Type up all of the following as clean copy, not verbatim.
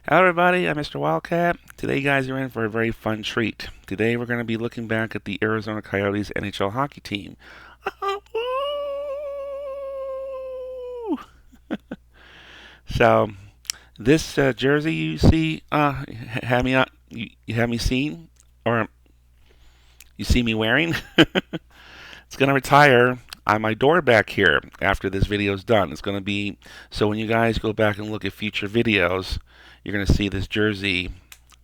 Hello everybody, I'm Mr. Wildcat. Today you guys are in for a very fun treat. Today we're going to be looking back at the Arizona Coyotes NHL hockey team. So this jersey you see, have me you have me seen, or you see me wearing. It's going to retire on my door back here after this video is done. It's going to be so when you guys go back and look at future videos, you're going to see this jersey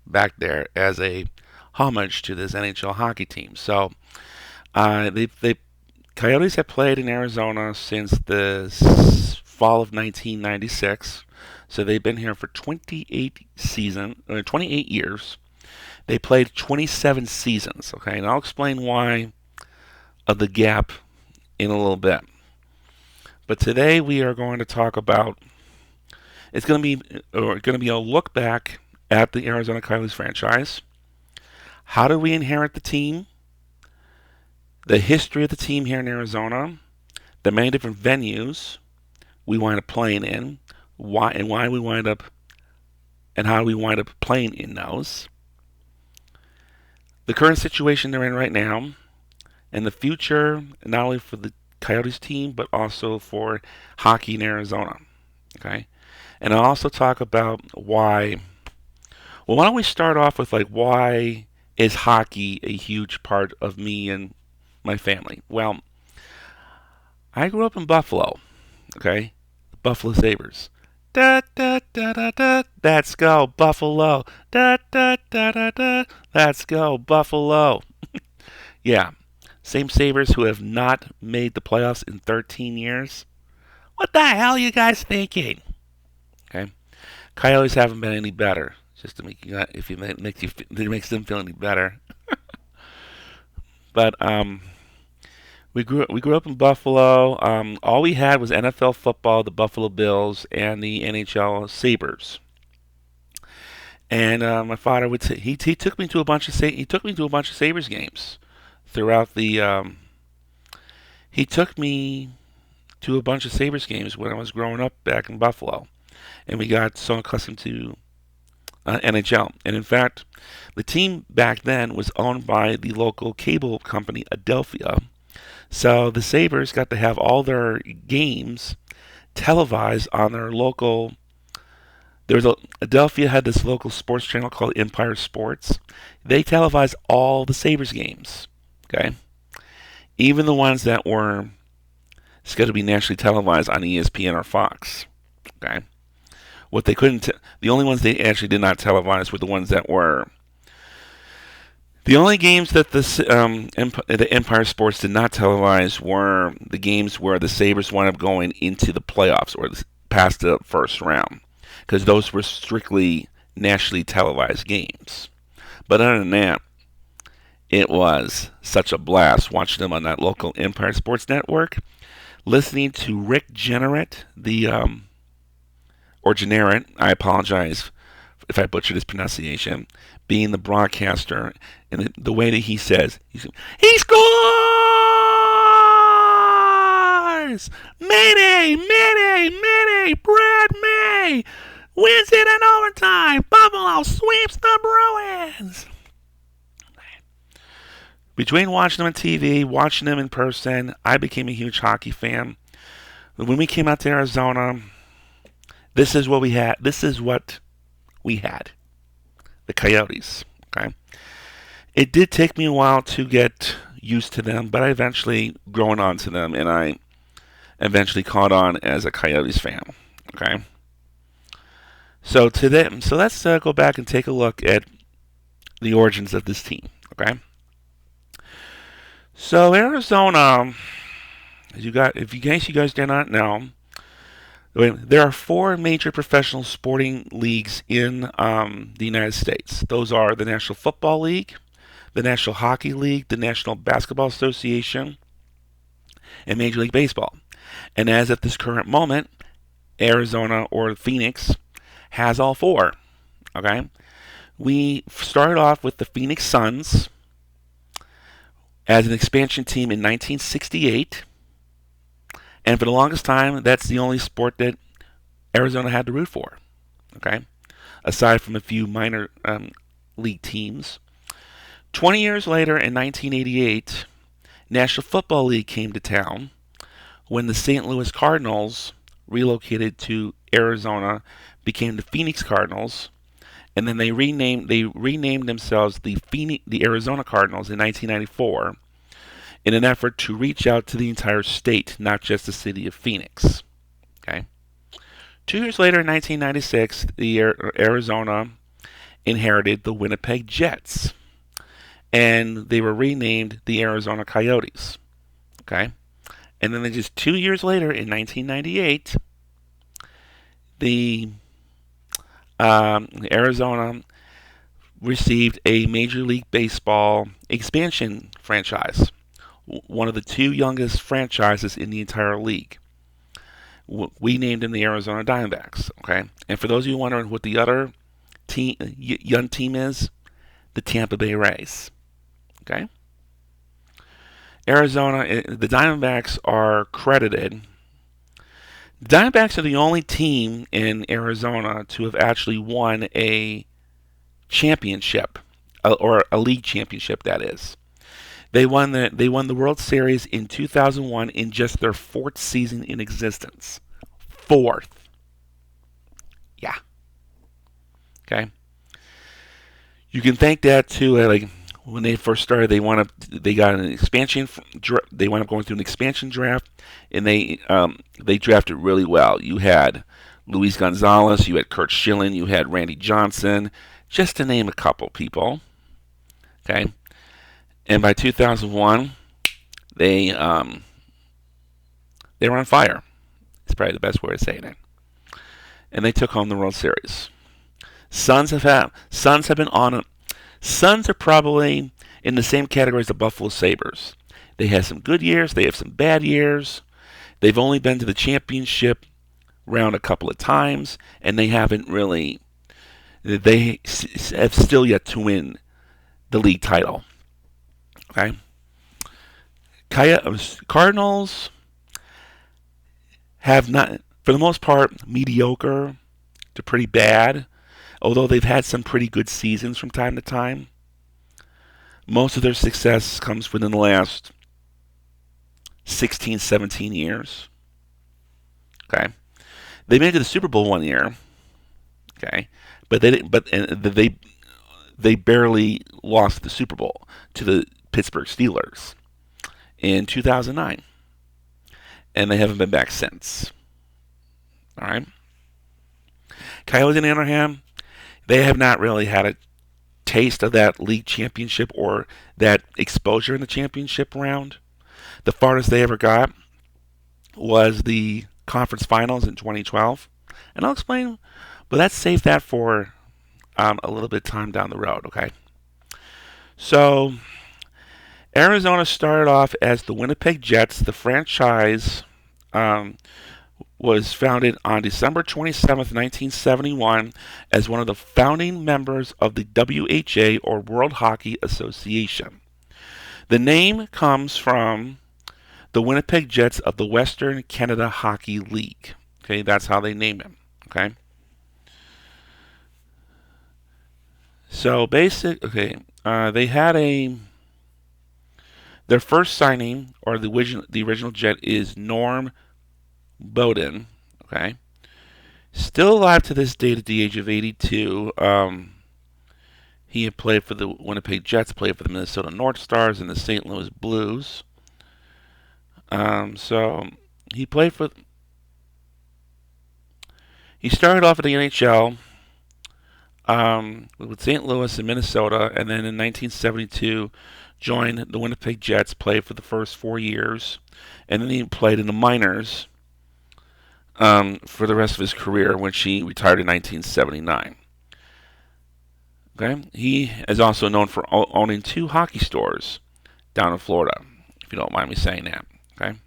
back there as a homage to this NHL hockey team. So they Coyotes have played in Arizona since the fall of 1996. So they've been here for 28 years. They played 27 seasons. Okay, and I'll explain why of the gap in a little bit. But today we are going to talk about. It's going to be a look back at the Arizona Coyotes franchise. How did we inherit the team? The history of the team here in Arizona, the many different venues we wind up playing in, why we wind up, and how we wind up playing in those. The current situation they're in right now, and the future, not only for the Coyotes team, but also for hockey in Arizona. Okay? And I'll also talk about why. Well, why don't we start off with why is hockey a huge part of me and my family? Well, I grew up in Buffalo, okay? The Buffalo Sabres. Da da da da da. Let's go Buffalo. Da da da da da. Let's go Buffalo. Yeah, same Sabres who have not made the playoffs in 13 years. What the hell are you guys thinking? Okay, Coyotes haven't been any better. Just to make you, if it makes them feel any better. But we grew up in Buffalo. All we had was NFL football, the Buffalo Bills, and the NHL Sabres. And my father would say he took me to a bunch of Sabres games throughout the. He took me to a bunch of Sabres games when I was growing up back in Buffalo, and we got so accustomed to NHL. And in fact, the team back then was owned by the local cable company, Adelphia. So the Sabres got to have all their games televised on their local. Adelphia had this local sports channel called Empire Sports. They televised all the Sabres games. Okay, even the ones that were scheduled to be nationally televised on ESPN or Fox. Okay, what they couldn't, the only ones they actually did not televise were the ones that were. The only games that the Empire Sports did not televise were the games where the Sabres wound up going into the playoffs or past the first round, because those were strictly nationally televised games. But other than that, it was such a blast watching them on that local Empire Sports Network, listening to Rick Jenneret, or Jenneret, I apologize if I butchered his pronunciation, being the broadcaster, and the way that he says, he scores! Mayday, mayday, mayday, Brad May wins it in overtime. Buffalo sweeps the Bruins. Between watching them on TV, watching them in person, I became a huge hockey fan. When we came out to Arizona, this is what we had. The Coyotes. Okay. It did take me a while to get used to them, but I eventually grown onto them, and I eventually caught on as a Coyotes fan. Okay. So let's go back and take a look at the origins of this team. Okay. So Arizona, in case you guys do not know, there are four major professional sporting leagues in the United States. Those are the National Football League, the National Hockey League, the National Basketball Association, and Major League Baseball. And as at this current moment, Arizona or Phoenix has all four. Okay, we started off with the Phoenix Suns as an expansion team in 1968. And for the longest time, that's the only sport that Arizona had to root for. Okay? aside from a few minor league teams. 20 years later, in 1988, National Football League came to town when the St. Louis Cardinals relocated to Arizona, became the Phoenix Cardinals, and then they renamed themselves the Arizona Cardinals in 1994 in an effort to reach out to the entire state, not just the city of Phoenix. Okay. 2 years later, in 1996, Arizona inherited the Winnipeg Jets, and they were renamed the Arizona Coyotes. Okay. And then just 2 years later, in 1998, the Arizona received a Major League Baseball expansion franchise, one of the two youngest franchises in the entire league. We named them the Arizona Diamondbacks. Okay, and for those of you wondering what the other young team is, the Tampa Bay Rays. Okay. Arizona, the Diamondbacks are credited. The Diamondbacks are the only team in Arizona to have actually won a championship, or a league championship, that is. They won the World Series in 2001 in just their fourth season in existence. Fourth. Yeah. Okay. You can thank that to like when they first started, they got an expansion. They wound up going through an expansion draft, and they drafted really well. You had Luis Gonzalez, you had Kurt Schilling, you had Randy Johnson, just to name a couple people. Okay, and by 2001, they were on fire. It's probably the best way of saying it. And they took home the World Series. Suns have been on it. Suns are probably in the same category as the Buffalo Sabres. They have some good years. They have some bad years. They've only been to the championship round a couple of times, and they haven't really. They have still yet to win the league title. Okay. Cardinals have not, for the most part, mediocre to pretty bad. Although they've had some pretty good seasons from time to time, most of their success comes within the last 16, 17 years. Okay, they made it to the Super Bowl one year. Okay, but they didn't. But they barely lost the Super Bowl to the Pittsburgh Steelers in 2009, and they haven't been back since. All right, Coyotes and Anaheim. They have not really had a taste of that league championship or that exposure in the championship round. The farthest they ever got was the conference finals in 2012. And I'll explain, but let's save that for a little bit of time down the road, okay? So, Arizona started off as the Winnipeg Jets. The franchise was founded on December 27th, 1971, as one of the founding members of the WHA, or World Hockey Association. The name comes from the Winnipeg Jets of the Western Canada Hockey League. Okay, that's how they named him. Okay. So they had their first signing, or the original Jet, is Norm Bowden, okay, still alive to this date at the age of 82. He had played for the Winnipeg Jets, played for the Minnesota North Stars and the St. Louis Blues. So he started off at the NHL with St. Louis and Minnesota, and then in 1972 joined the Winnipeg Jets, played for the first 4 years, and then he played in the minors for the rest of his career, when he retired in 1979. Okay, he is also known for owning 2 hockey stores down in Florida, if you don't mind me saying that. Okay,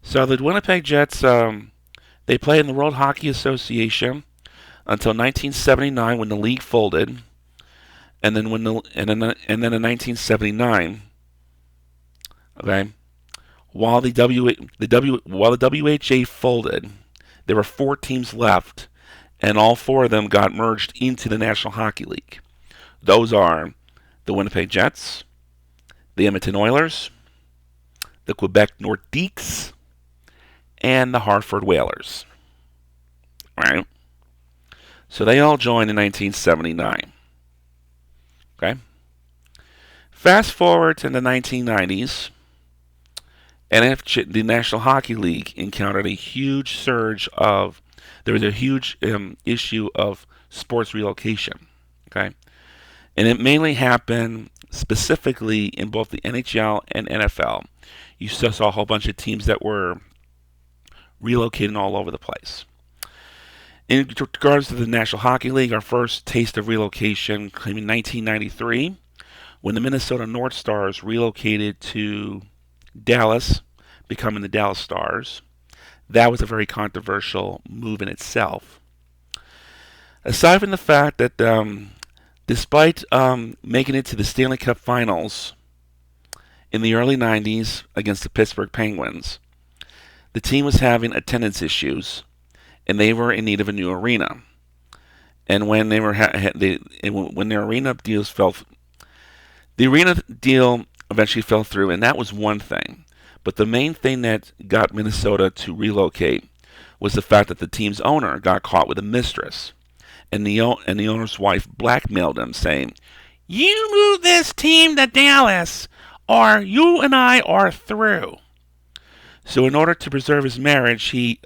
so the Winnipeg Jets, they played in the World Hockey Association until 1979, when the league folded, and then in 1979, okay. While the WHA folded, there were 4 teams left, and all four of them got merged into the National Hockey League. Those are the Winnipeg Jets, the Edmonton Oilers, the Quebec Nordiques, and the Hartford Whalers. Right? So they all joined in 1979. Okay? Fast forward to the 1990s, and the National Hockey League encountered a huge surge of, there was a huge issue of sports relocation. Okay? And it mainly happened specifically in both the NHL and NFL. You still saw a whole bunch of teams that were relocating all over the place. In regards to the National Hockey League, our first taste of relocation came in 1993 when the Minnesota North Stars relocated to Dallas, becoming the Dallas Stars. That was a very controversial move in itself. Aside from the fact that despite making it to the Stanley Cup Finals in the early 90s against the Pittsburgh Penguins, the team was having attendance issues, and they were in need of a new arena. And when they were when their arena deals fell, the arena deal eventually fell through, and that was one thing. But the main thing that got Minnesota to relocate was the fact that the team's owner got caught with a mistress, and the owner's wife blackmailed him, saying, "You move this team to Dallas, or you and I are through." So in order to preserve his marriage, he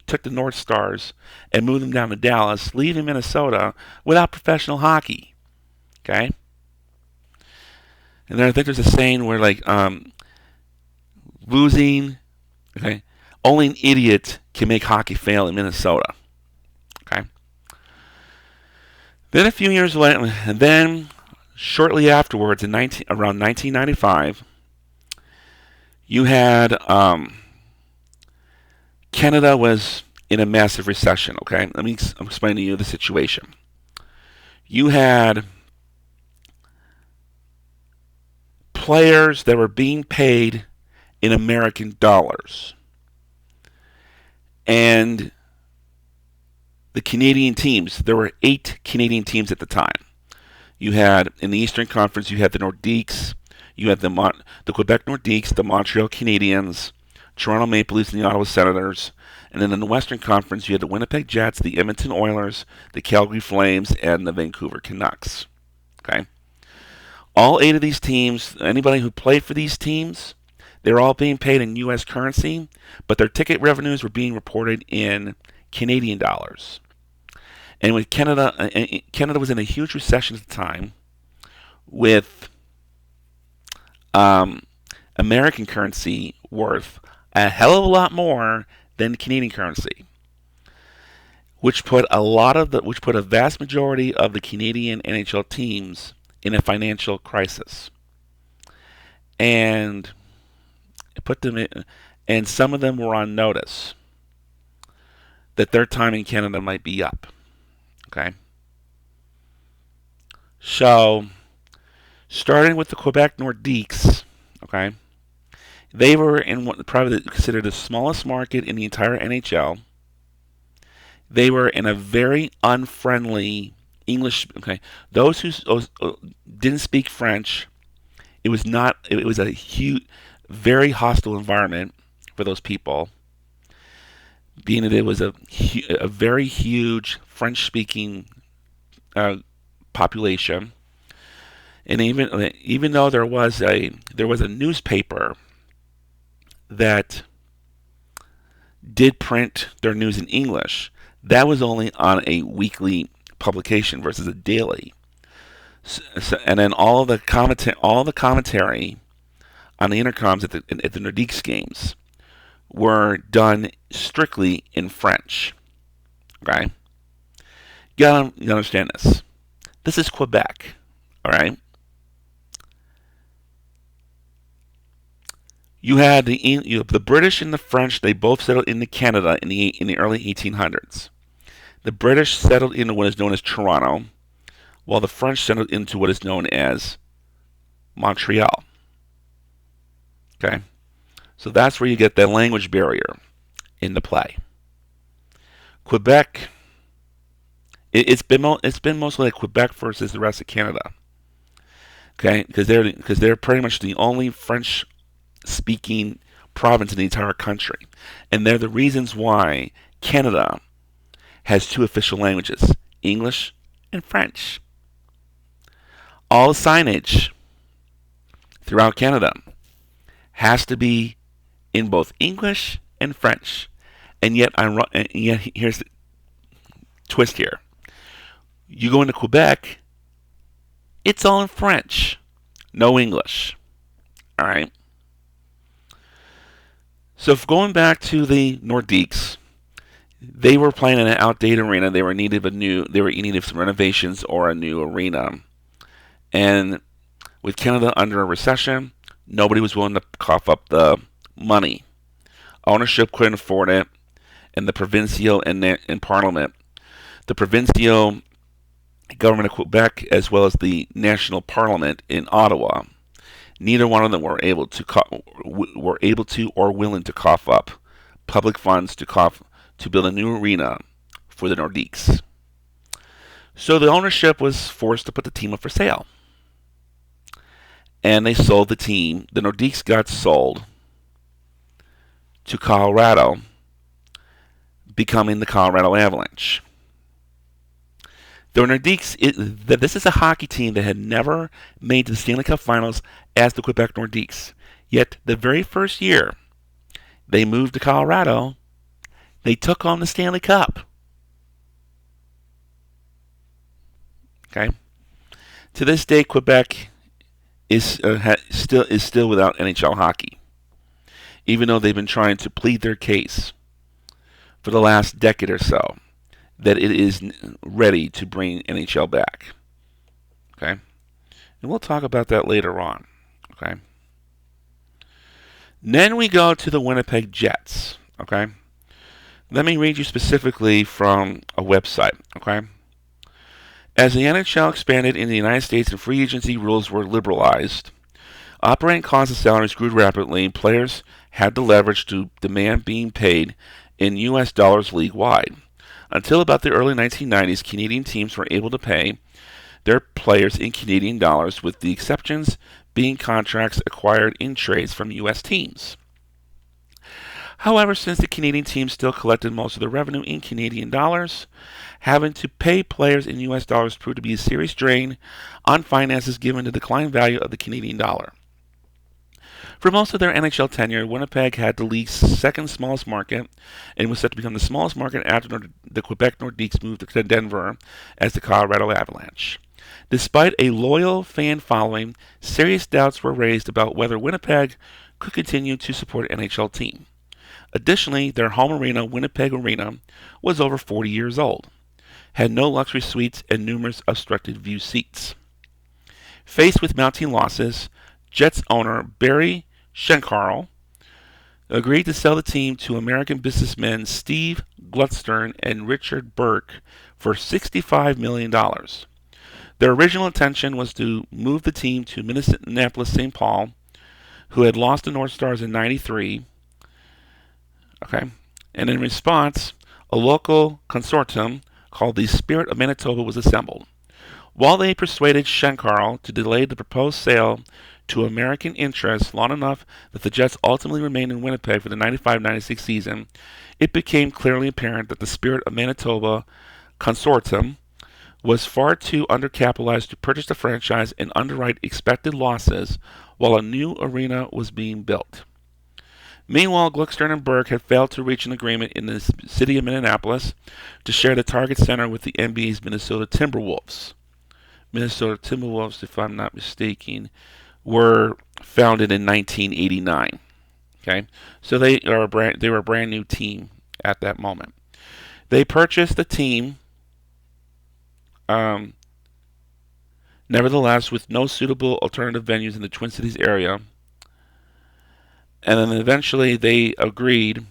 took the North Stars and moved them down to Dallas, leaving Minnesota without professional hockey. Okay? And then I think there's a saying where, like, losing, okay, only an idiot can make hockey fail in Minnesota. Okay? Then a few years later, and then shortly afterwards, around 1995, you had Canada was in a massive recession. Okay, let me explain to you the situation. You had players that were being paid in American dollars, and the Canadian teams. There were 8 Canadian teams at the time. You had in the Eastern Conference, you had the Nordiques, you had the Quebec Nordiques, the Montreal Canadiens, Toronto Maple Leafs, and the Ottawa Senators. And then in the Western Conference, you had the Winnipeg Jets, the Edmonton Oilers, the Calgary Flames, and the Vancouver Canucks. Okay? All 8 of these teams, anybody who played for these teams, they were all being paid in U.S. currency, but their ticket revenues were being reported in Canadian dollars. And with Canada was in a huge recession at the time, with American currency worth a hell of a lot more than Canadian currency, which put a vast majority of the Canadian NHL teams in a financial crisis, and it put them in, and some of them were on notice that their time in Canada might be up. Okay, so starting with the Quebec Nordiques, okay, they were in what probably considered the smallest market in the entire NHL. They were in a very unfriendly English. Okay, those who didn't speak French, it was not. It was a huge, very hostile environment for those people, being that it was a very huge French-speaking population. And even though there was a newspaper that did print their news in English, that was only on a weekly publication versus a daily. And then all the commentary on the intercoms at the Nordiques games were done strictly in French. Okay, you gotta understand this. This is Quebec. All right. You had the British and the French. They both settled into Canada in the early 1800s. The British settled into what is known as Toronto, while the French settled into what is known as Montreal. Okay, so that's where you get that language barrier into play. Quebec, it's been mostly like Quebec versus the rest of Canada. Okay, because they're pretty much the only French speaking province in the entire country, and they're the reasons why Canada has two official languages: English and French. All signage throughout Canada has to be in both English and French. And yet here's the twist here. You go into Quebec, it's all in French, no English. All right. So going back to the Nordiques, they were playing in an outdated arena. They were in need of some renovations or a new arena. And with Canada under a recession, nobody was willing to cough up the money. Ownership couldn't afford it, and the provincial and parliament, the provincial government of Quebec, as well as the national parliament in Ottawa, neither one of them were able to or willing to cough up public funds to build a new arena for the Nordiques. So the ownership was forced to put the team up for sale. And they sold the team. The Nordiques got sold to Colorado, becoming the Colorado Avalanche. The Nordiques, this is a hockey team that had never made the Stanley Cup Finals as the Quebec Nordiques. Yet the very first year they moved to Colorado, they took on the Stanley Cup. Okay. To this day, Quebec is still without NHL hockey, even though they've been trying to plead their case for the last decade or so that it is ready to bring NHL back. Okay, and we'll talk about that later on. Okay. Then we go to the Winnipeg Jets. Okay. Let me read you specifically from a website. Okay. As the NHL expanded in the United States and free agency rules were liberalized, operating costs and salaries grew rapidly. Players had the leverage to demand being paid in U.S. dollars league-wide. Until about the early 1990s, Canadian teams were able to pay their players in Canadian dollars, with the exceptions being contracts acquired in trades from U.S. teams. However, since the Canadian teams still collected most of their revenue in Canadian dollars, having to pay players in U.S. dollars proved to be a serious drain on finances given the declined value of the Canadian dollar. For most of their NHL tenure, Winnipeg had the league's second smallest market and was set to become the smallest market after the Quebec Nordiques moved to Denver as the Colorado Avalanche. Despite a loyal fan following, serious doubts were raised about whether Winnipeg could continue to support an NHL team. Additionally, their home arena, Winnipeg Arena, was over 40 years old, had no luxury suites, and numerous obstructed view seats. Faced with mounting losses, Jets owner Barry Schenkarl agreed to sell the team to American businessmen Steve Glutstern and Richard Burke for $65 million. Their original intention was to move the team to Minneapolis, St. Paul, who had lost the North Stars in '93. Okay, and in response, a local consortium called the Spirit of Manitoba was assembled. While they persuaded Schenkarl to delay the proposed sale to American interests long enough that the Jets ultimately remained in Winnipeg for the 95-96 season, it became clearly apparent that the Spirit of Manitoba consortium was far too undercapitalized to purchase the franchise and underwrite expected losses while a new arena was being built. Meanwhile, Gluckstern and Burke had failed to reach an agreement in the city of Minneapolis to share the Target Center with the NBA's Minnesota Timberwolves. Minnesota Timberwolves, if I'm not mistaken, were founded in 1989. Okay, so they were a brand new team at that moment. They purchased the team, nevertheless, with no suitable alternative venues in the Twin Cities area. And then eventually they agreed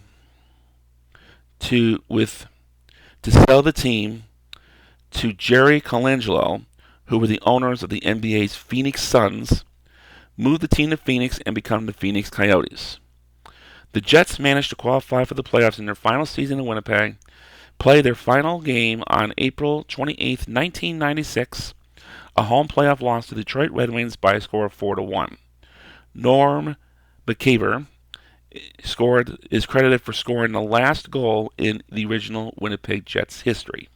to sell the team to Jerry Colangelo, who were the owners of the NBA's Phoenix Suns, move the team to Phoenix and become the Phoenix Coyotes. The Jets managed to qualify for the playoffs in their final season in Winnipeg, play their final game on April 28th, 1996, a home playoff loss to the Detroit Red Wings by a score of 4-1. Norm McCaver is credited for scoring the last goal in the original Winnipeg Jets history.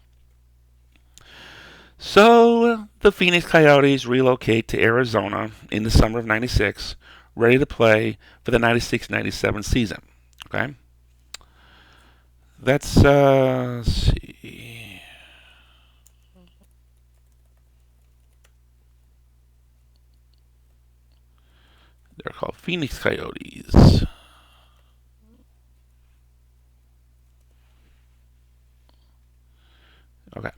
So the Phoenix Coyotes relocate to Arizona in the summer of 96, ready to play for the 96-97 season. Okay? Let's see. They're called Phoenix Coyotes. Okay.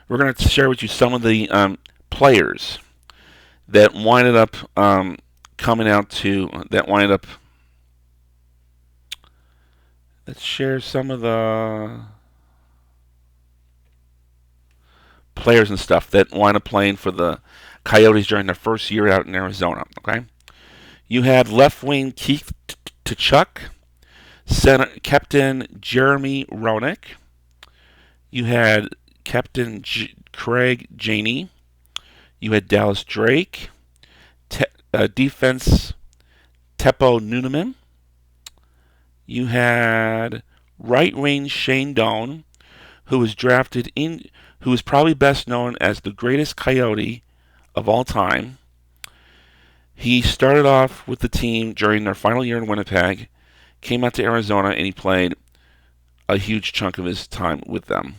We're going to share with you some of the players that winded up let's share some of the players and stuff that wind up playing for the Coyotes during their first year out in Arizona. Okay. You had left wing Keith Tkachuk, center Captain Jeremy Roenick. You had Captain Craig Janey. You had Dallas Drake. Defense Teppo Nuneman. You had right wing Shane Doan, who was probably best known as the greatest Coyote of all time. He started off with the team during their final year in Winnipeg, came out to Arizona, and he played a huge chunk of his time with them.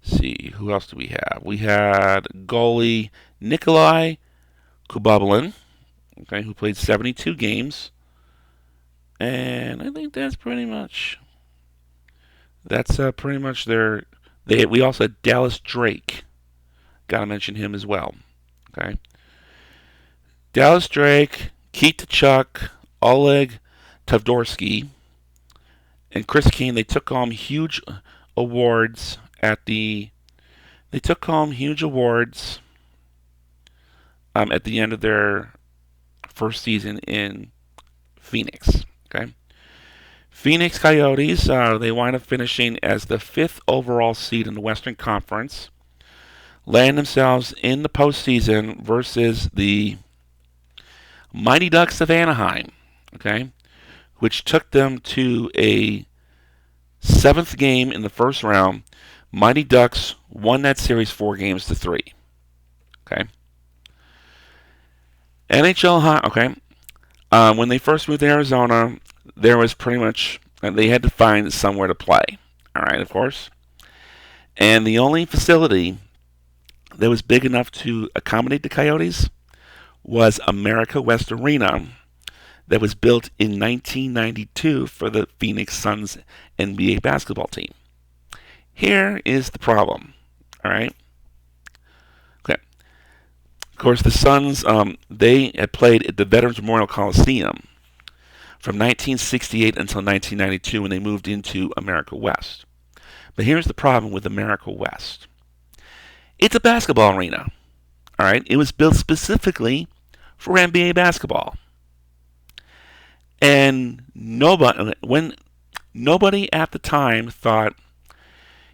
Let's see, who else do we have? We had goalie Nikolai Kubabalin, okay, who played 72 games. And I think that's pretty much their. We also had Dallas Drake. Got to mention him as well. Okay. Dallas Drake, Keith Tkachuk, Oleg Tavdorsky, and Chris Kane. They took home huge awards at the end of their first season in Phoenix. Okay. Phoenix Coyotes, they wind up finishing as the 5th overall seed in the Western Conference, land themselves in the postseason versus the Mighty Ducks of Anaheim, okay, which took them to a 7th game in the first round. Mighty Ducks won that series 4-3. Okay. NHL, okay. When they first moved to Arizona, there was pretty much, they had to find somewhere to play. All right, of course. And the only facility that was big enough to accommodate the Coyotes was America West Arena, that was built in 1992 for the Phoenix Suns NBA basketball team. Here is the problem. All right. Okay. Of course, the Suns, they had played at the Veterans Memorial Coliseum from 1968 until 1992 when they moved into America West. But here's the problem with America West. It's a basketball arena. All right. It was built specifically for NBA basketball. And nobody at the time thought,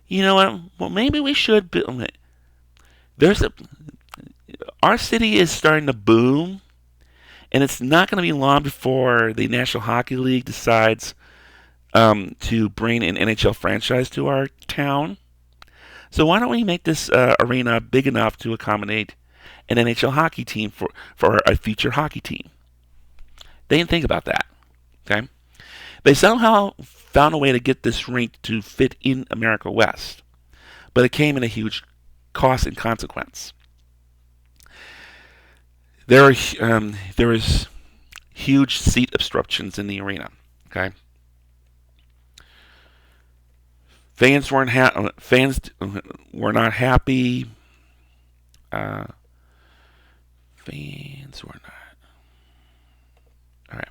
you know what? Well, maybe we should build it. Our city is starting to boom, and it's not going to be long before the National Hockey League decides to bring an NHL franchise to our town. So why don't we make this arena big enough to accommodate an NHL hockey team for a future hockey team? They didn't think about that. Okay, they somehow found a way to get this rink to fit in America West, but it came at a huge cost and consequence. There was huge seat obstructions in the arena. Okay, fans were not happy. Fans were not. All right.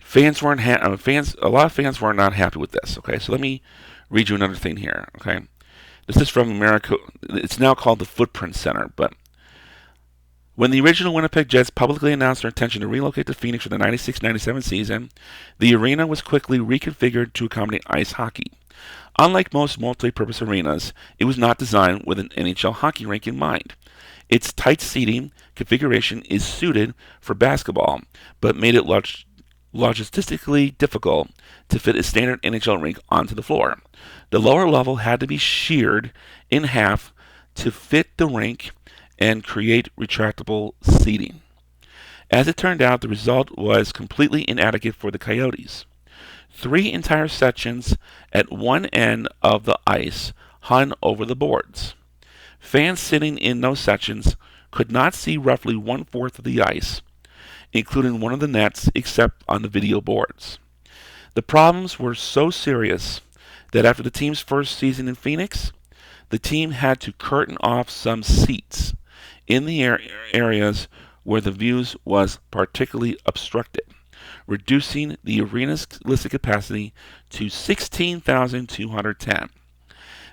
Fans weren't a lot of fans were not happy with this. Okay, so let me read you another thing here. Okay, this is from America. It's now called the Footprint Center, but When the original Winnipeg Jets publicly announced their intention to relocate to Phoenix for the 96-97 season, the arena was quickly reconfigured to accommodate ice hockey. Unlike most multi-purpose arenas, it was not designed with an NHL hockey rink in mind. Its tight seating configuration is suited for basketball, but made it logistically difficult to fit a standard NHL rink onto the floor. The lower level had to be sheared in half to fit the rink and create retractable seating. As it turned out, the result was completely inadequate for the Coyotes. 3 entire sections at one end of the ice hung over the boards. Fans sitting in those sections could not see roughly 1/4 of the ice, including one of the nets, except on the video boards. The problems were so serious that after the team's first season in Phoenix, the team had to curtain off some seats in the areas where the views was particularly obstructed, reducing the arena's listed capacity to 16,210.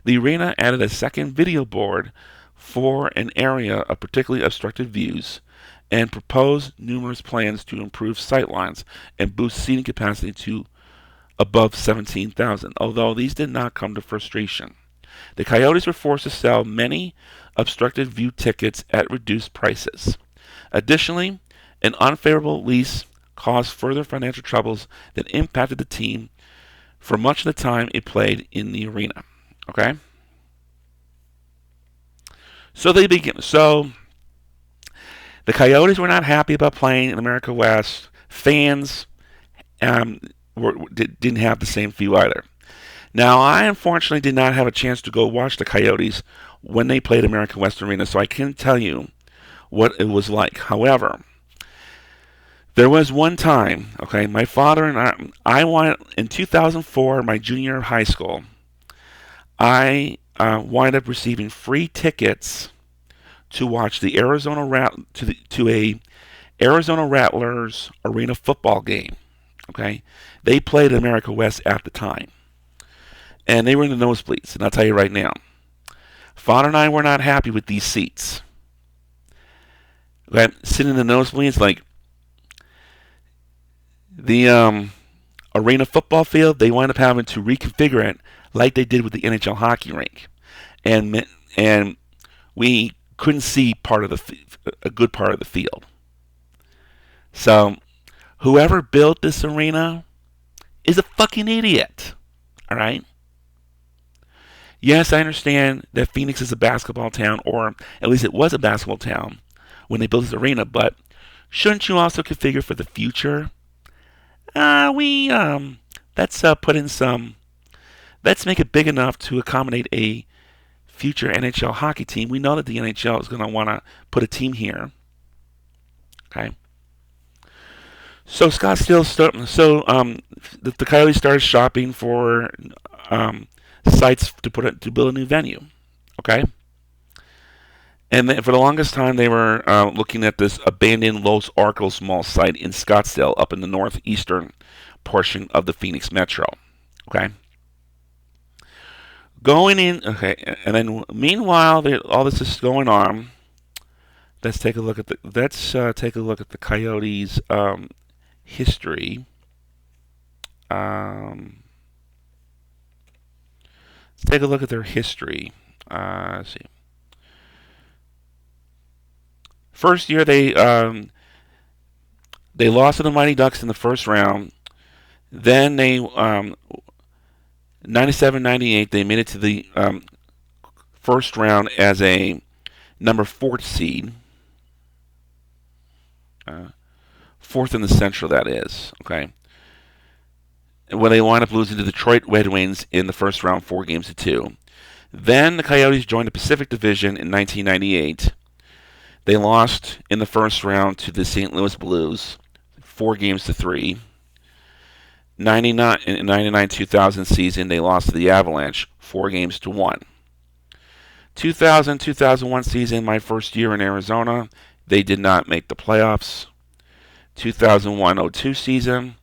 The arena added a second video board for an area of particularly obstructed views and proposed numerous plans to improve sightlines and boost seating capacity to above 17,000, although these did not come to frustration. The Coyotes were forced to sell many obstructed view tickets at reduced prices. Additionally, an unfavorable lease caused further financial troubles that impacted the team for much of the time it played in the arena. Okay? So the Coyotes were not happy about playing in America West. Fans didn't have the same view either. Now, I unfortunately did not have a chance to go watch the Coyotes when they played America West Arena, so I can't tell you what it was like. However, there was one time, okay, my father and I went in 2004, my junior year of high school. I wind up receiving free tickets to watch the Arizona Arizona Rattlers arena football game. Okay, they played America West at the time, and they were in the nosebleeds. And I'll tell you right now, Father and I were not happy with these seats. Okay, sitting in the nosebleeds, like the arena football field, they wind up having to reconfigure it like they did with the NHL hockey rink, and we couldn't see a good part of the field. So whoever built this arena is a fucking idiot. All right. Yes, I understand that Phoenix is a basketball town, or at least it was a basketball town when they built this arena. But shouldn't you also configure for the future? Let's put in some. Let's make it big enough to accommodate a future NHL hockey team. We know that the NHL is going to want to put a team here. Okay. So the Coyotes started shopping for sites to build a new venue. Okay. And then for the longest time, they were looking at this abandoned Los Arcos Mall site in Scottsdale, up in the northeastern portion of the Phoenix Metro. Okay. Going in, okay, and then meanwhile, all this is going on. Let's take a look at the Coyotes' history. Let's take a look at their history. Let's see. First year they lost to the Mighty Ducks in the first round. Then they 97-98 they made it to the first round as a number 4 seed. Fourth in the Central, that is. Okay. When they wound up losing to the Detroit Red Wings in the first round, 4-2. Then the Coyotes joined the Pacific Division in 1998. They lost in the first round to the St. Louis Blues, 4-3. In the 99-2000 season, they lost to the Avalanche, 4-1. 2000-2001 season, my first year in Arizona, they did not make the playoffs. 2001-02 season,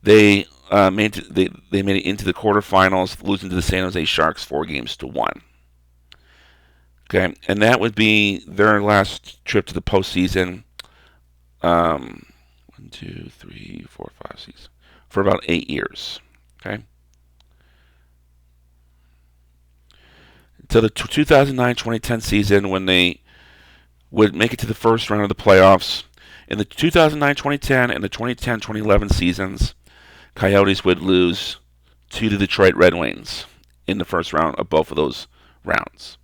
they made it into the quarterfinals, losing to the San Jose Sharks 4-1. Okay, and that would be their last trip to the postseason. 1, 2, 3, 4, 5, 6, for about 8 years. Okay, until the 2009-2010 season when they would make it to the first round of the playoffs. In the 2009-2010 and the 2010-2011 seasons, Coyotes would lose to the Detroit Red Wings in the first round of both of those rounds.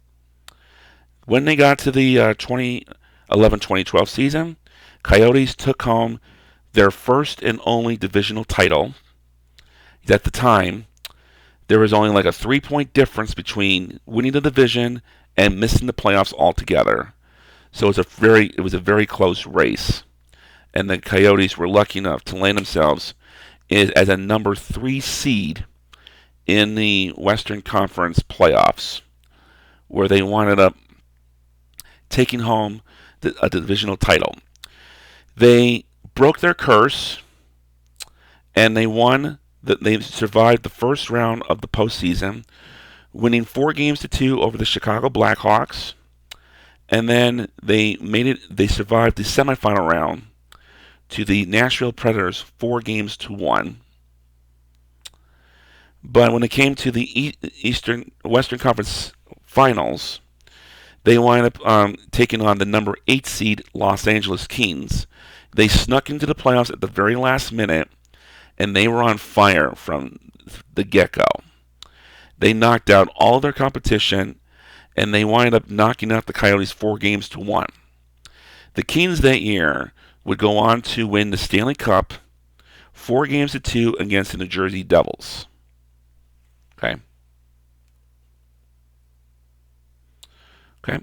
When they got to the 2011-2012 season, Coyotes took home their first and only divisional title. At the time, there was only like a 3-point difference between winning the division and missing the playoffs altogether. So it was a very close race, and the Coyotes were lucky enough to land themselves as a number 3 seed in the Western Conference playoffs, where they wound up taking home a divisional title. They broke their curse, and they survived the first round of the postseason, winning 4-2 over the Chicago Blackhawks. And then they survived the semifinal round to the Nashville Predators 4-1. But when it came to the Western Conference Finals, they wind up taking on the number 8 seed Los Angeles Kings. They snuck into the playoffs at the very last minute, and they were on fire from the get-go. They knocked out all their competition, and they wind up knocking out the Coyotes 4-1. The Kings that year would go on to win the Stanley Cup 4-2 against the New Jersey Devils. Okay. Okay.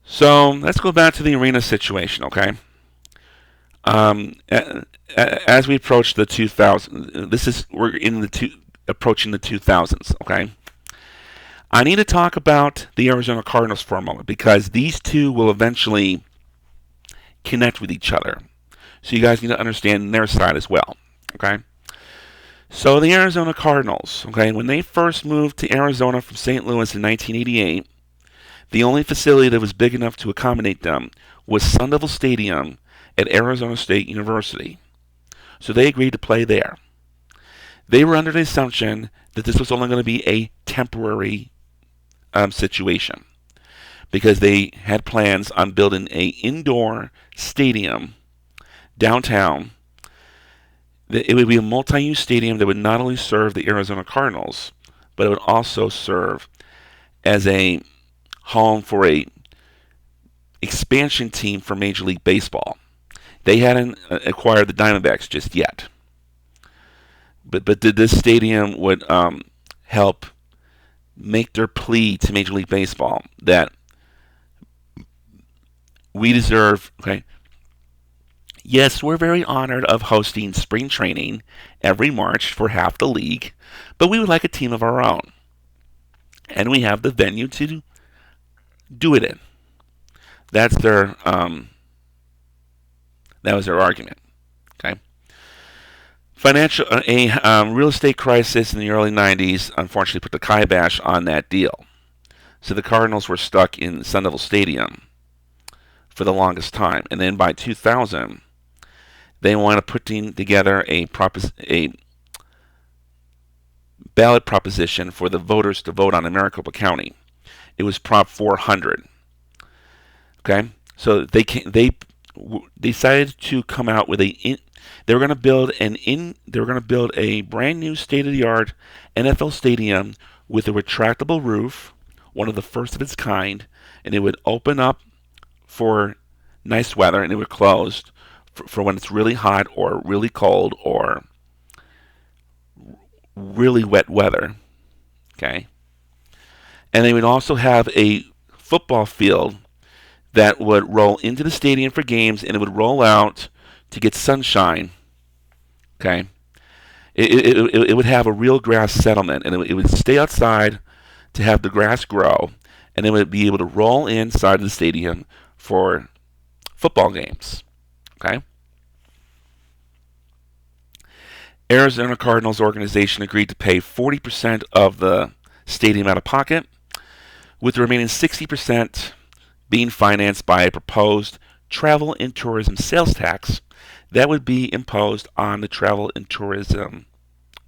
So let's go back to the arena situation. Okay. As we approach the 2000s, we're approaching the 2000s. Okay. I need to talk about the Arizona Cardinals for a moment because these two will eventually connect with each other. So you guys need to understand their side as well. Okay. So the Arizona Cardinals, okay, when they first moved to Arizona from St. Louis in 1988, the only facility that was big enough to accommodate them was Sun Devil Stadium at Arizona State University. So they agreed to play there. They were under the assumption that this was only going to be a temporary situation because they had plans on building an indoor stadium downtown. It would be a multi-use stadium that would not only serve the Arizona Cardinals, but it would also serve as a home for a expansion team for Major League Baseball. They hadn't acquired the Diamondbacks just yet. But this stadium would help make their plea to Major League Baseball that we deserve, okay, yes, we're very honored of hosting spring training every March for half the league, but we would like a team of our own. And we have the venue to do it in. That's that was their argument. Okay. Real estate crisis in the early 90s unfortunately put the kibosh on that deal. So the Cardinals were stuck in Sun Devil Stadium for the longest time. And then by 2000, they wound up putting together a ballot proposition for the voters to vote on in Maricopa County. It was Prop 400. Okay, so they decided to come out with they were going to build a brand new state-of-the-art NFL stadium with a retractable roof, one of the first of its kind, and it would open up for nice weather and it would close for when it's really hot or really cold or really wet weather. Okay, and they would also have a football field that would roll into the stadium for games, and it would roll out to get sunshine. Okay, it would have a real grass settlement, and it would stay outside to have the grass grow, and it would be able to roll inside of the stadium for football games. Okay. Arizona Cardinals organization agreed to pay 40% of the stadium out of pocket, with the remaining 60% being financed by a proposed travel and tourism sales tax that would be imposed on the travel and tourism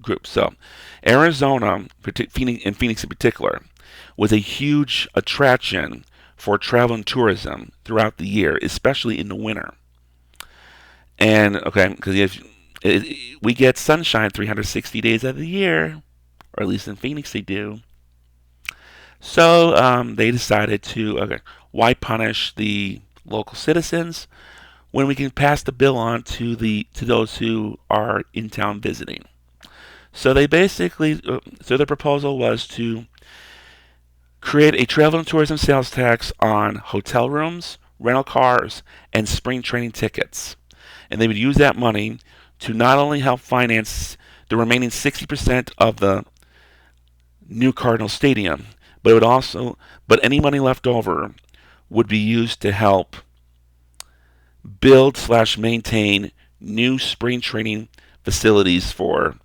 group. So, Arizona, and Phoenix in particular, was a huge attraction for travel and tourism throughout the year, especially in the winter. And okay, because we get sunshine 360 days of the year, or at least in Phoenix they do. So they decided to, okay, why punish the local citizens when we can pass the bill on to those who are in town visiting. So they basically, so the proposal was to create a travel and tourism sales tax on hotel rooms, rental cars, and spring training tickets. And they would use that money to not only help finance the remaining 60% of the new Cardinal Stadium, but it would also, but any money left over would be used to help build/maintain new spring training facilities for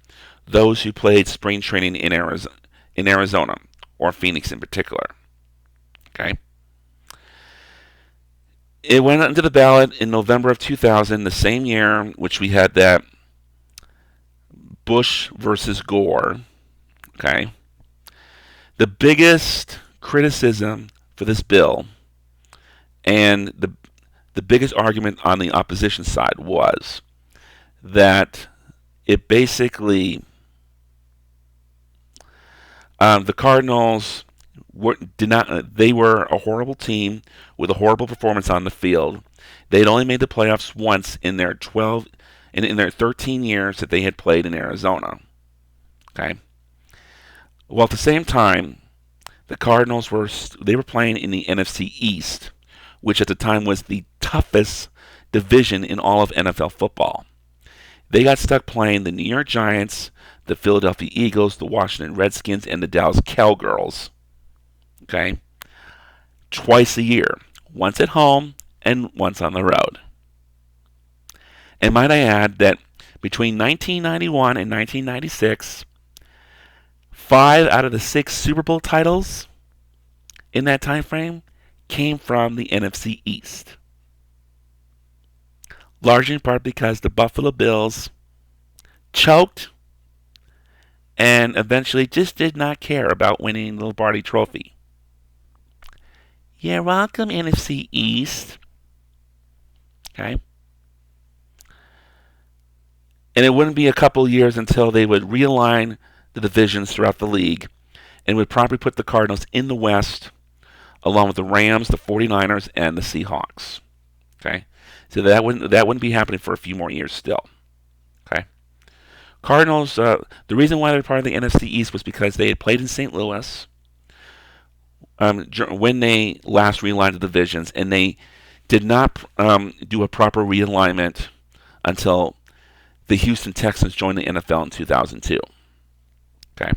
those who played spring training in Arizona, or Phoenix in particular. Okay. It went into the ballot in November of 2000, the same year which we had that Bush versus Gore. Okay. The biggest criticism for this bill and the biggest argument on the opposition side was that it basically the Cardinals they were a horrible team with a horrible performance on the field. They had only made the playoffs once in their 13 years that they had played in Arizona. Okay. Well, at the same time, the Cardinals were playing in the NFC East, which at the time was the toughest division in all of NFL football. They got stuck playing the New York Giants, the Philadelphia Eagles, the Washington Redskins, and the Dallas Cowgirls. Okay? Twice a year. Once at home and once on the road. And might I add that between 1991 and 1996, 5 out of the 6 Super Bowl titles in that time frame came from the NFC East. Largely in part because the Buffalo Bills choked and eventually just did not care about winning the Lombardi Trophy. You're welcome, NFC East. Okay? And it wouldn't be a couple years until they would realign the divisions throughout the league and would probably put the Cardinals in the West along with the Rams, the 49ers, and the Seahawks. Okay? So that wouldn't be happening for a few more years still. Okay? Cardinals, the reason why they're part of the NFC East was because they had played in St. Louis when they last realigned the divisions, and they did not do a proper realignment until the Houston Texans joined the NFL in 2002. Okay.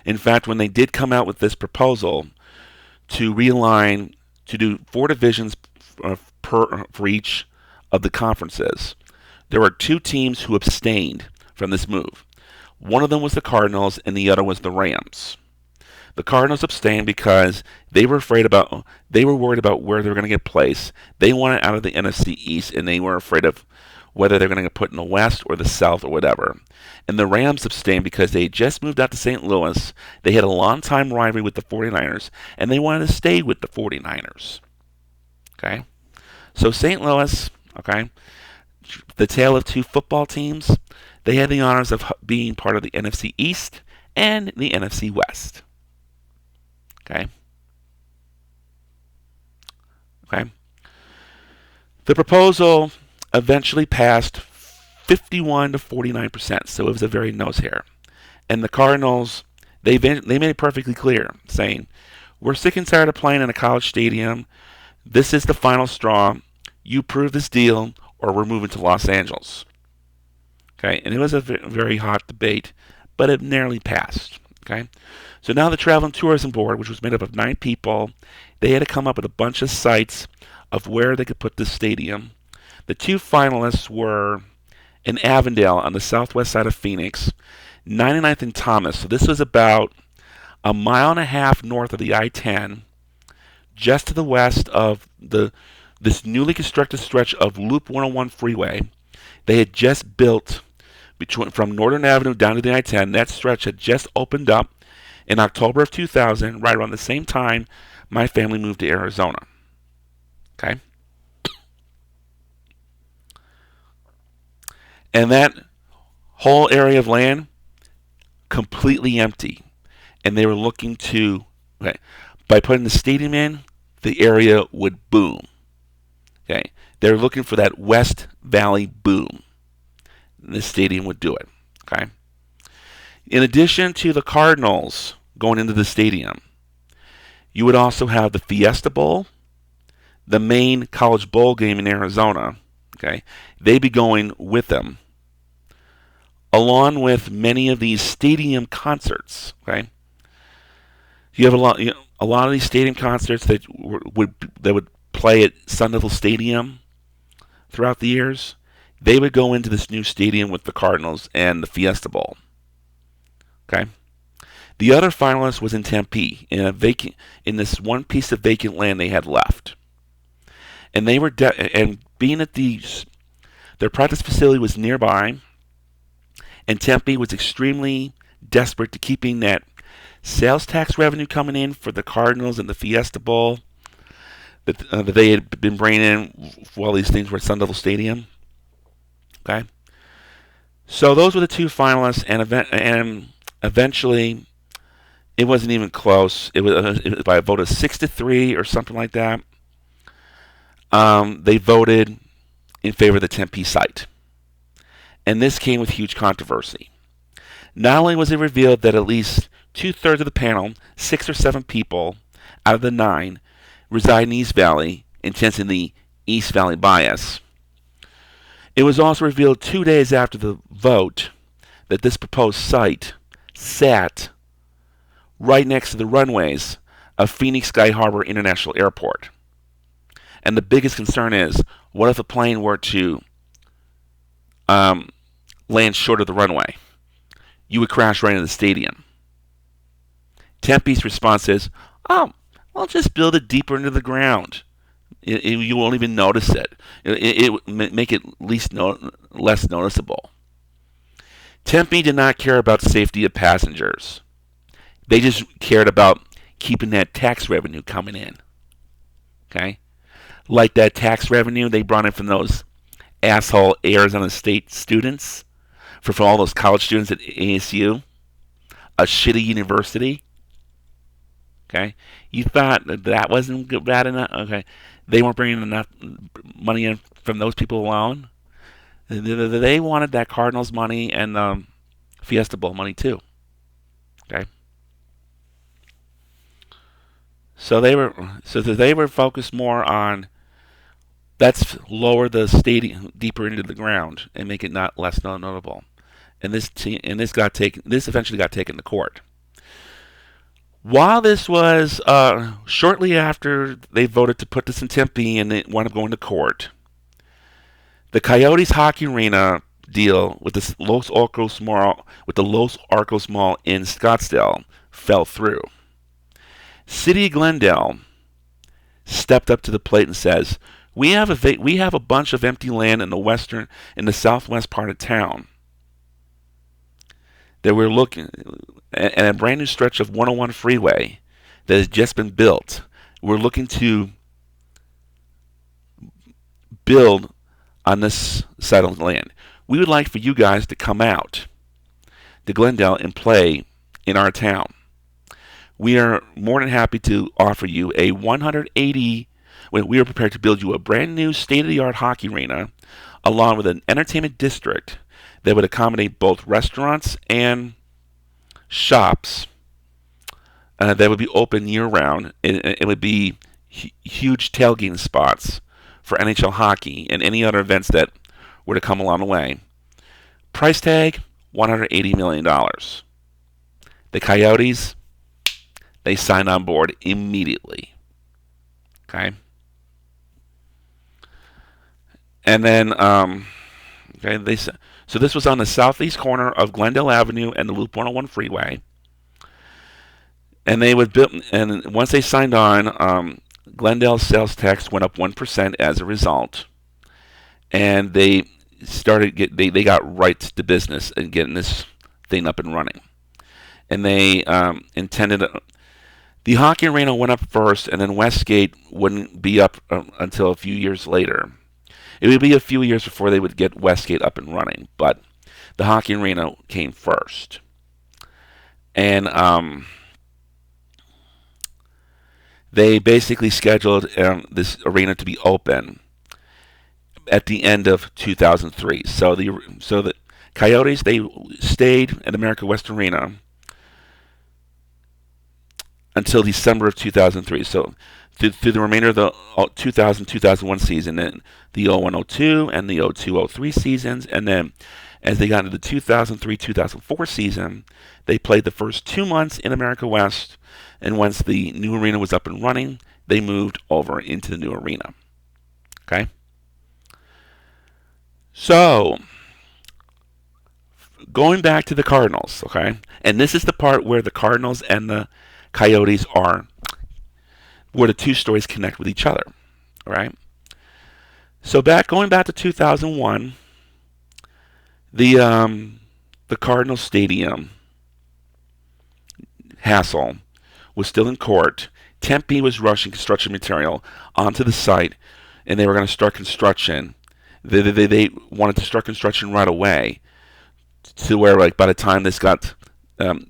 In fact, when they did come out with this proposal to realign, to do 4 divisions for each of the conferences, there were 2 teams who abstained from this move. One of them was the Cardinals, and the other was the Rams. The Cardinals abstained because they were worried about where they were going to get placed. They wanted out of the NFC East, and they were afraid of whether they're going to get put in the West or the South or whatever. And the Rams abstained because they had just moved out to St. Louis. They had a long-time rivalry with the 49ers, and they wanted to stay with the 49ers. Okay? So St. Louis, okay, the tale of 2 football teams, they had the honors of being part of the NFC East and the NFC West. Okay? Okay? The proposal eventually passed 51 to 49%, so it was a very nose hair. And the Cardinals, they made it perfectly clear, saying, we're sick and tired of playing in a college stadium. This is the final straw. You prove this deal, or we're moving to Los Angeles. Okay, and it was a very hot debate, but it narrowly passed. Okay, so now the Travel and Tourism Board, which was made up of 9 people, they had to come up with a bunch of sites of where they could put this stadium. The 2 finalists were in Avondale on the southwest side of Phoenix, 99th and Thomas. So this was about a mile and a half north of the I-10, just to the west of this newly constructed stretch of Loop 101 freeway. They had just built from Northern Avenue down to the I-10. That stretch had just opened up in October of 2000, right around the same time my family moved to Arizona. Okay? And that whole area of land, completely empty. And they were looking to, okay, by putting the stadium in, the area would boom. Okay? They were looking for that West Valley boom. The stadium would do it. Okay. In addition to the Cardinals going into the stadium, you would also have the Fiesta Bowl, the main college bowl game in Arizona. Okay, they'd be going with them, along with many of these stadium concerts. Okay, you have a lot of these stadium concerts that would play at Sun Devil Stadium throughout the years. They would go into this new stadium with the Cardinals and the Fiesta Bowl. Okay. The other finalist was in Tempe, in this one piece of vacant land they had left, and they were and being at their practice facility was nearby, and Tempe was extremely desperate to keeping that sales tax revenue coming in for the Cardinals and the Fiesta Bowl that they had been bringing in while these things were at Sun Devil Stadium. Okay, so those were the two finalists, and eventually, it wasn't even close. It was by a vote of 6-3 or something like that. They voted in favor of the Tempe site, and this came with huge controversy. Not only was it revealed that at least 2/3 of the panel, 6 or 7 people out of the 9, reside in East Valley, intensing the East Valley bias. It was also revealed 2 days after the vote that this proposed site sat right next to the runways of Phoenix Sky Harbor International Airport. And the biggest concern is, what if a plane were to land short of the runway? You would crash right into the stadium. Tempe's response is, oh, well, just build it deeper into the ground. You won't even notice it. It would make it less noticeable. Tempe did not care about the safety of passengers. They just cared about keeping that tax revenue coming in. Okay? Like that tax revenue they brought in from those asshole Arizona State students, for all those college students at ASU, a shitty university. Okay? You thought that wasn't bad enough? Okay. They weren't bringing enough money in from those people alone. They wanted that Cardinals money and Fiesta Bowl money too. Okay. So they were focused more on, let's lower the stadium deeper into the ground and make it not less notable. And this eventually got taken to court. While this was shortly after they voted to put this in Tempe and it wound up going to court, the Coyotes hockey arena deal with the Los Arcos Mall in Scottsdale fell through. City of Glendale stepped up to the plate and says, "We have a bunch of empty land in the southwest part of town that we're looking, and a brand new stretch of 101 freeway that has just been built. We're looking to build on this side of land. We would like for you guys to come out to Glendale and play in our town. We are more than happy to offer you a 180. We are prepared to build you a brand new state-of-the-art hockey arena, along with an entertainment district that would accommodate both restaurants and shops that would be open year-round. It would be huge tailgating spots for NHL hockey and any other events that were to come along the way. Price tag, $180 million. The Coyotes, they signed on board immediately. Okay? And then, so this was on the southeast corner of Glendale Avenue and the Loop 101 freeway. And they would build, and once they signed on, Glendale's sales tax went up 1% as a result, and they they got right to business and getting this thing up and running. And they intended the hockey arena went up first, and then Westgate wouldn't be up until a few years later. It would be a few years before they would get Westgate up and running, but the hockey arena came first. And they basically scheduled this arena to be open at the end of 2003. So the Coyotes, they stayed at America West Arena until December of 2003. So through the remainder of the 2000-2001 season, and the 01-02 and the 02-03 seasons, and then as they got into the 2003-2004 season, they played the first 2 months in America West, and once the new arena was up and running, they moved over into the new arena. Okay? So, going back to the Cardinals, okay? And this is the part where the Cardinals and the Coyotes are, where the two stories connect with each other, all right? So going back to 2001, the Cardinals Stadium hassle was still in court. Tempe was rushing construction material onto the site, and they were going to start construction. They wanted to start construction right away, to where, like, by the time this got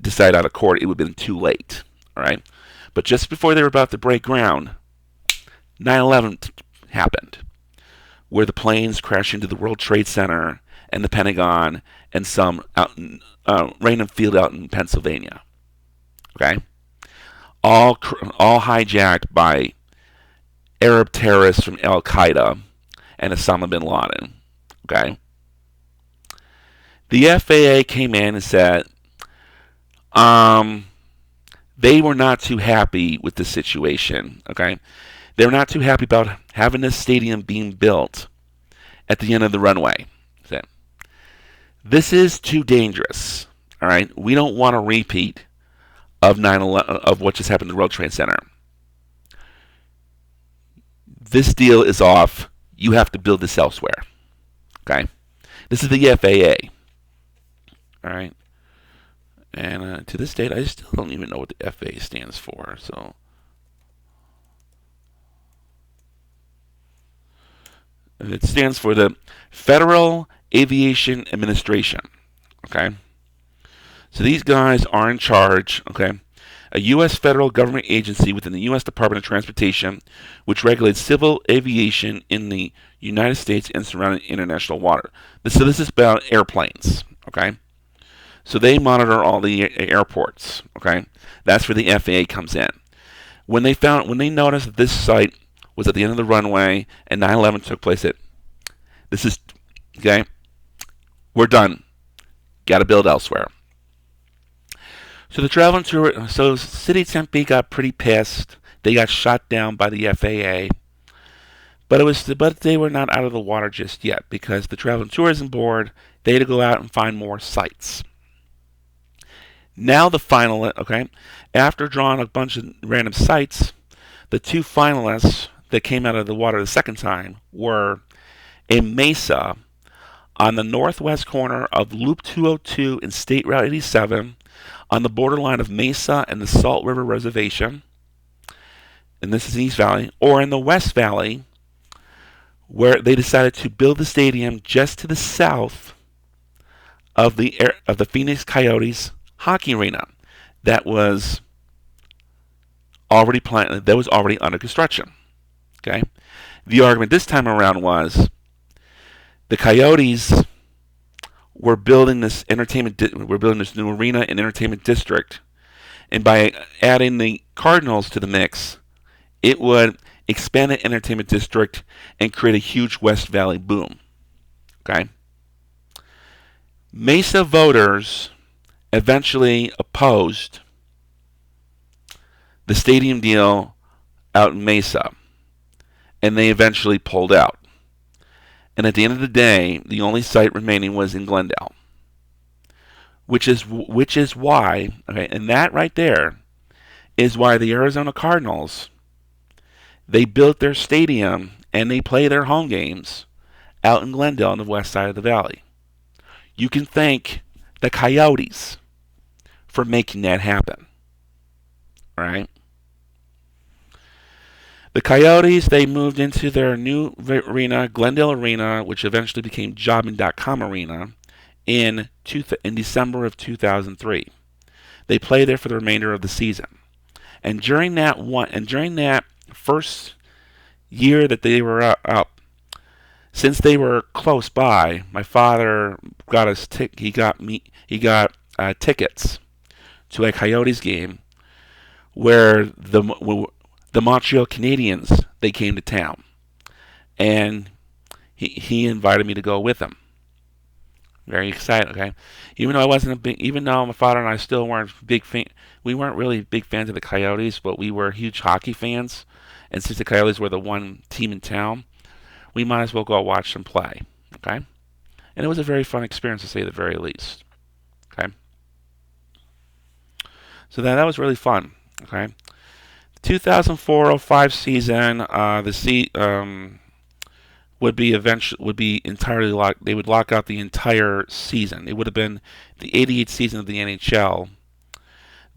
decided out of court, it would have been too late. All right, but just before they were about to break ground, 9/11 happened, where the planes crashed into the World Trade Center and the Pentagon and some out in random field out in Pennsylvania. Okay, all hijacked by Arab terrorists from Al Qaeda and Osama bin Laden. Okay, the FAA came in and said, they were not too happy with the situation. Okay, they were not too happy about having this stadium being built at the end of the runway. So, this is too dangerous. All right, we don't want a repeat of 9/11, of what just happened to the World Trade Center. This deal is off. You have to build this elsewhere. Okay, this is the FAA. All right. And to this date, I still don't even know what the FAA stands for. So, it stands for the Federal Aviation Administration. Okay? So these guys are in charge, okay? A U.S. federal government agency within the U.S. Department of Transportation, which regulates civil aviation in the United States and surrounding international water. So this is about airplanes, okay? So they monitor all the airports, okay? That's where the FAA comes in. When they noticed that this site was at the end of the runway and 9/11 took place, okay, we're done. Got to build elsewhere. So City of Tempe got pretty pissed. They got shot down by the FAA. But they were not out of the water just yet, because the Travel and Tourism Board, they had to go out and find more sites. Now the finalists, okay, after drawing a bunch of random sites, the two finalists that came out of the water the second time were a mesa on the northwest corner of Loop 202 and State Route 87, on the borderline of Mesa and the Salt River Reservation, and this is East Valley, or in the West Valley, where they decided to build the stadium just to the south of the Phoenix Coyotes hockey arena that was already under construction. Okay, the argument this time around was the Coyotes were building this new arena and entertainment district, and by adding the Cardinals to the mix, it would expand the entertainment district and create a huge West Valley boom. Okay, Mesa voters eventually opposed the stadium deal out in Mesa, and they eventually pulled out. And at the end of the day, the only site remaining was in Glendale, which is why, okay, and that right there is why the Arizona Cardinals, they built their stadium and they play their home games out in Glendale on the west side of the valley. You can thank the Coyotes for making that happen. Right? The Coyotes, they moved into their new arena, Glendale Arena, which eventually became Jobbing.com Arena, in December of 2003. They played there for the remainder of the season. And during that first year that they were up, since they were close by, my father got us he got tickets to a Coyotes game where the Montreal Canadiens, they came to town, and he invited me to go with him. Very excited. Okay, even though my father and I still weren't we weren't really big fans of the Coyotes, but we were huge hockey fans, and since the Coyotes were the one team in town, we might as well go watch them play. Okay, and it was a very fun experience to say the very least. Okay, so that was really fun. Okay, 2004-05 season, would be entirely locked. They would lock out the entire season. It would have been the 88 season of the NHL.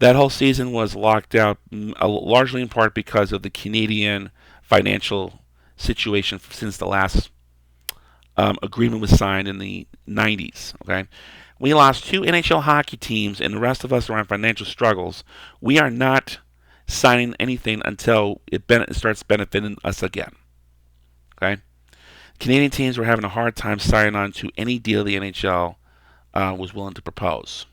That whole season was locked out largely in part because of the Canadian financial situation since the last agreement was signed in the 90s. Okay, we lost 2 NHL hockey teams, and the rest of us are in financial struggles. We are not signing anything until it starts benefiting us again. Okay, Canadian teams were having a hard time signing on to any deal the NHL was willing to propose,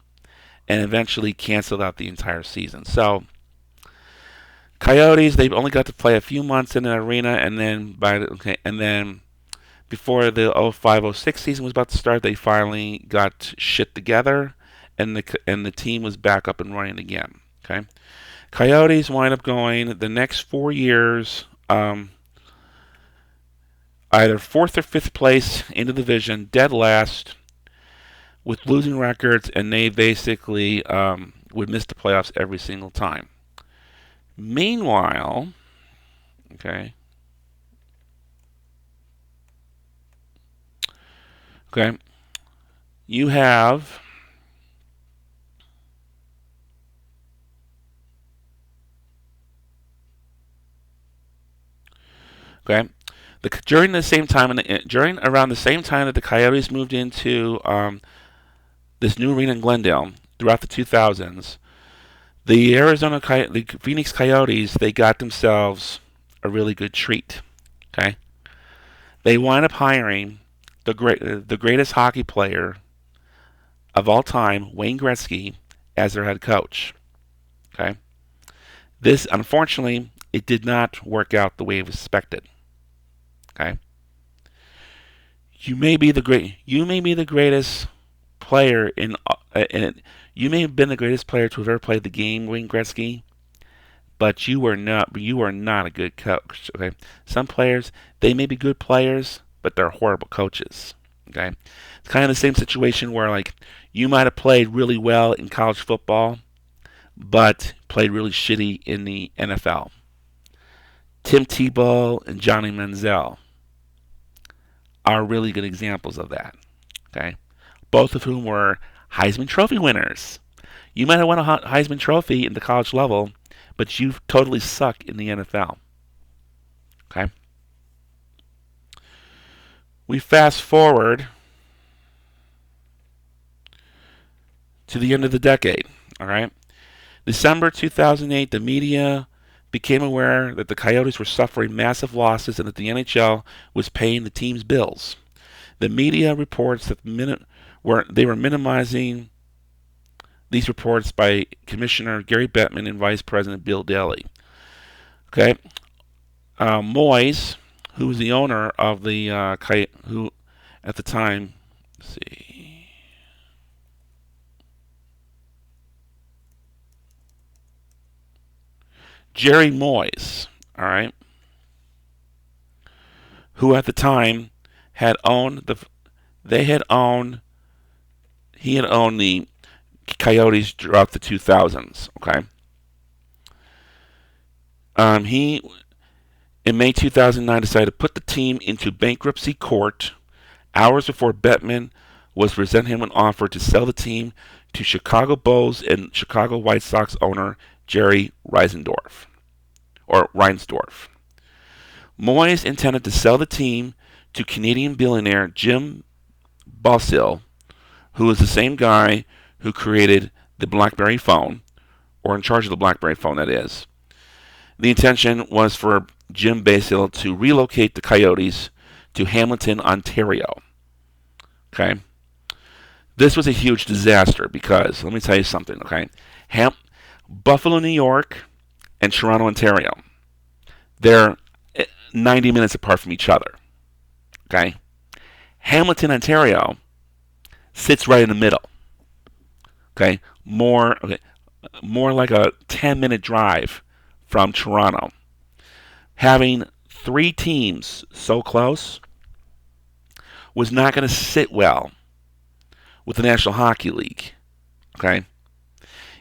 and eventually canceled out the entire season. So, Coyotes, they only got to play a few months in an arena, and then before the 05-06 season was about to start, they finally got shit together, and the team was back up and running again. Okay, Coyotes wind up going the next 4 years, either 4th or 5th place in the division, dead last, with losing records, and they basically would miss the playoffs every single time. Meanwhile, okay, you have during the same time, during around the same time that the Coyotes moved into this new arena in Glendale throughout the 2000s, the Phoenix Coyotes, they got themselves a really good treat. Okay, they wind up hiring the greatest hockey player of all time, Wayne Gretzky, as their head coach. Okay, this, unfortunately, it did not work out the way it was expected. Okay, you may be the greatest player you may have been the greatest player to have ever played the game, Wayne Gretzky, but you are not a good coach. Okay, some players, they may be good players, but they're horrible coaches. Okay, it's kind of the same situation where, like, you might have played really well in college football, but played really shitty in the NFL. Tim Tebow and Johnny Manziel are really good examples of that. Okay, both of whom were Heisman Trophy winners. You might have won a Heisman Trophy in the college level, but you totally suck in the NFL. Okay, we fast forward to the end of the decade. All right, December 2008, the media became aware that the Coyotes were suffering massive losses and that the NHL was paying the team's bills. The media reports that they were minimizing these reports by Commissioner Gary Bettman and Vice President Bill Daly. Okay, Moyes, who was the owner of the who at the time, let's see, Jerry Moyes, all right, who at the time had owned he had owned the Coyotes throughout the 2000s. Okay, He in May 2009 decided to put the team into bankruptcy court hours before Bettman was presenting him an offer to sell the team to Chicago Bulls and Chicago White Sox owner Jerry Reinsdorf. Moyes intended to sell the team to Canadian billionaire Jim Balsill, who was the same guy who created the BlackBerry phone, or in charge of the BlackBerry phone, that is. The intention was for Jim Balsill to relocate the Coyotes to Hamilton, Ontario. Okay? This was a huge disaster because, let me tell you something, okay? Buffalo, New York, and Toronto, Ontario. They're 90 minutes apart from each other. Okay? Hamilton, Ontario sits right in the middle. Okay? More like a 10-minute drive from Toronto. Having three teams so close was not going to sit well with the National Hockey League. Okay?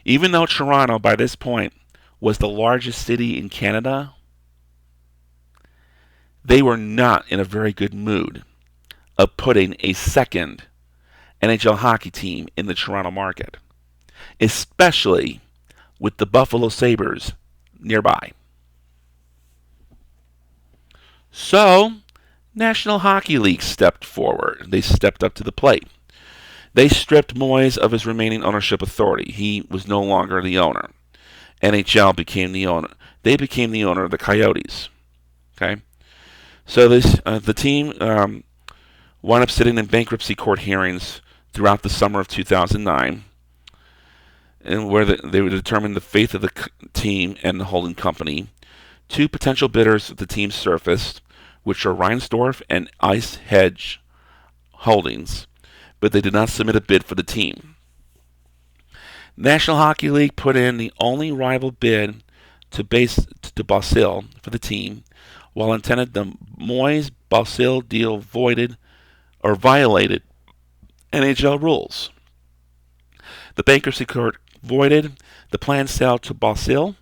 Even though Toronto, by this point, was the largest city in Canada, they were not in a very good mood of putting a second NHL hockey team in the Toronto market, especially with the Buffalo Sabres nearby. So, National Hockey League stepped forward. They stepped up to the plate. They stripped Moyes of his remaining ownership authority. He was no longer the owner. NHL became the owner. They became the owner of the Coyotes. Okay? So the team wound up sitting in bankruptcy court hearings throughout the summer of 2009, and where they would determine the fate of the team and the holding company. Two potential bidders of the team surfaced, which are Reinsdorf and Ice Hedge Holdings, but they did not submit a bid for the team. National Hockey League put in the only rival bid to Balsill for the team, while intended the Moyes-Balsill deal violated NHL rules. The bankruptcy court voided the planned sale to Balsill,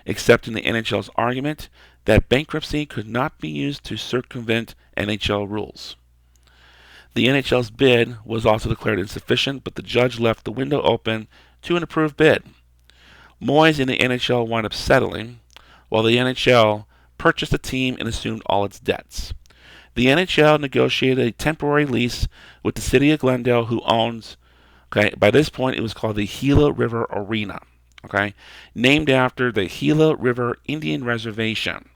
accepting the NHL's argument that bankruptcy could not be used to circumvent NHL rules. The NHL's bid was also declared insufficient, but the judge left the window open to an approved bid. Moyes and the NHL wound up settling, while the NHL purchased the team and assumed all its debts. The NHL negotiated a temporary lease with the city of Glendale, who owns, okay, by this point it was called the Gila River Arena, okay, named after the Gila River Indian Reservation,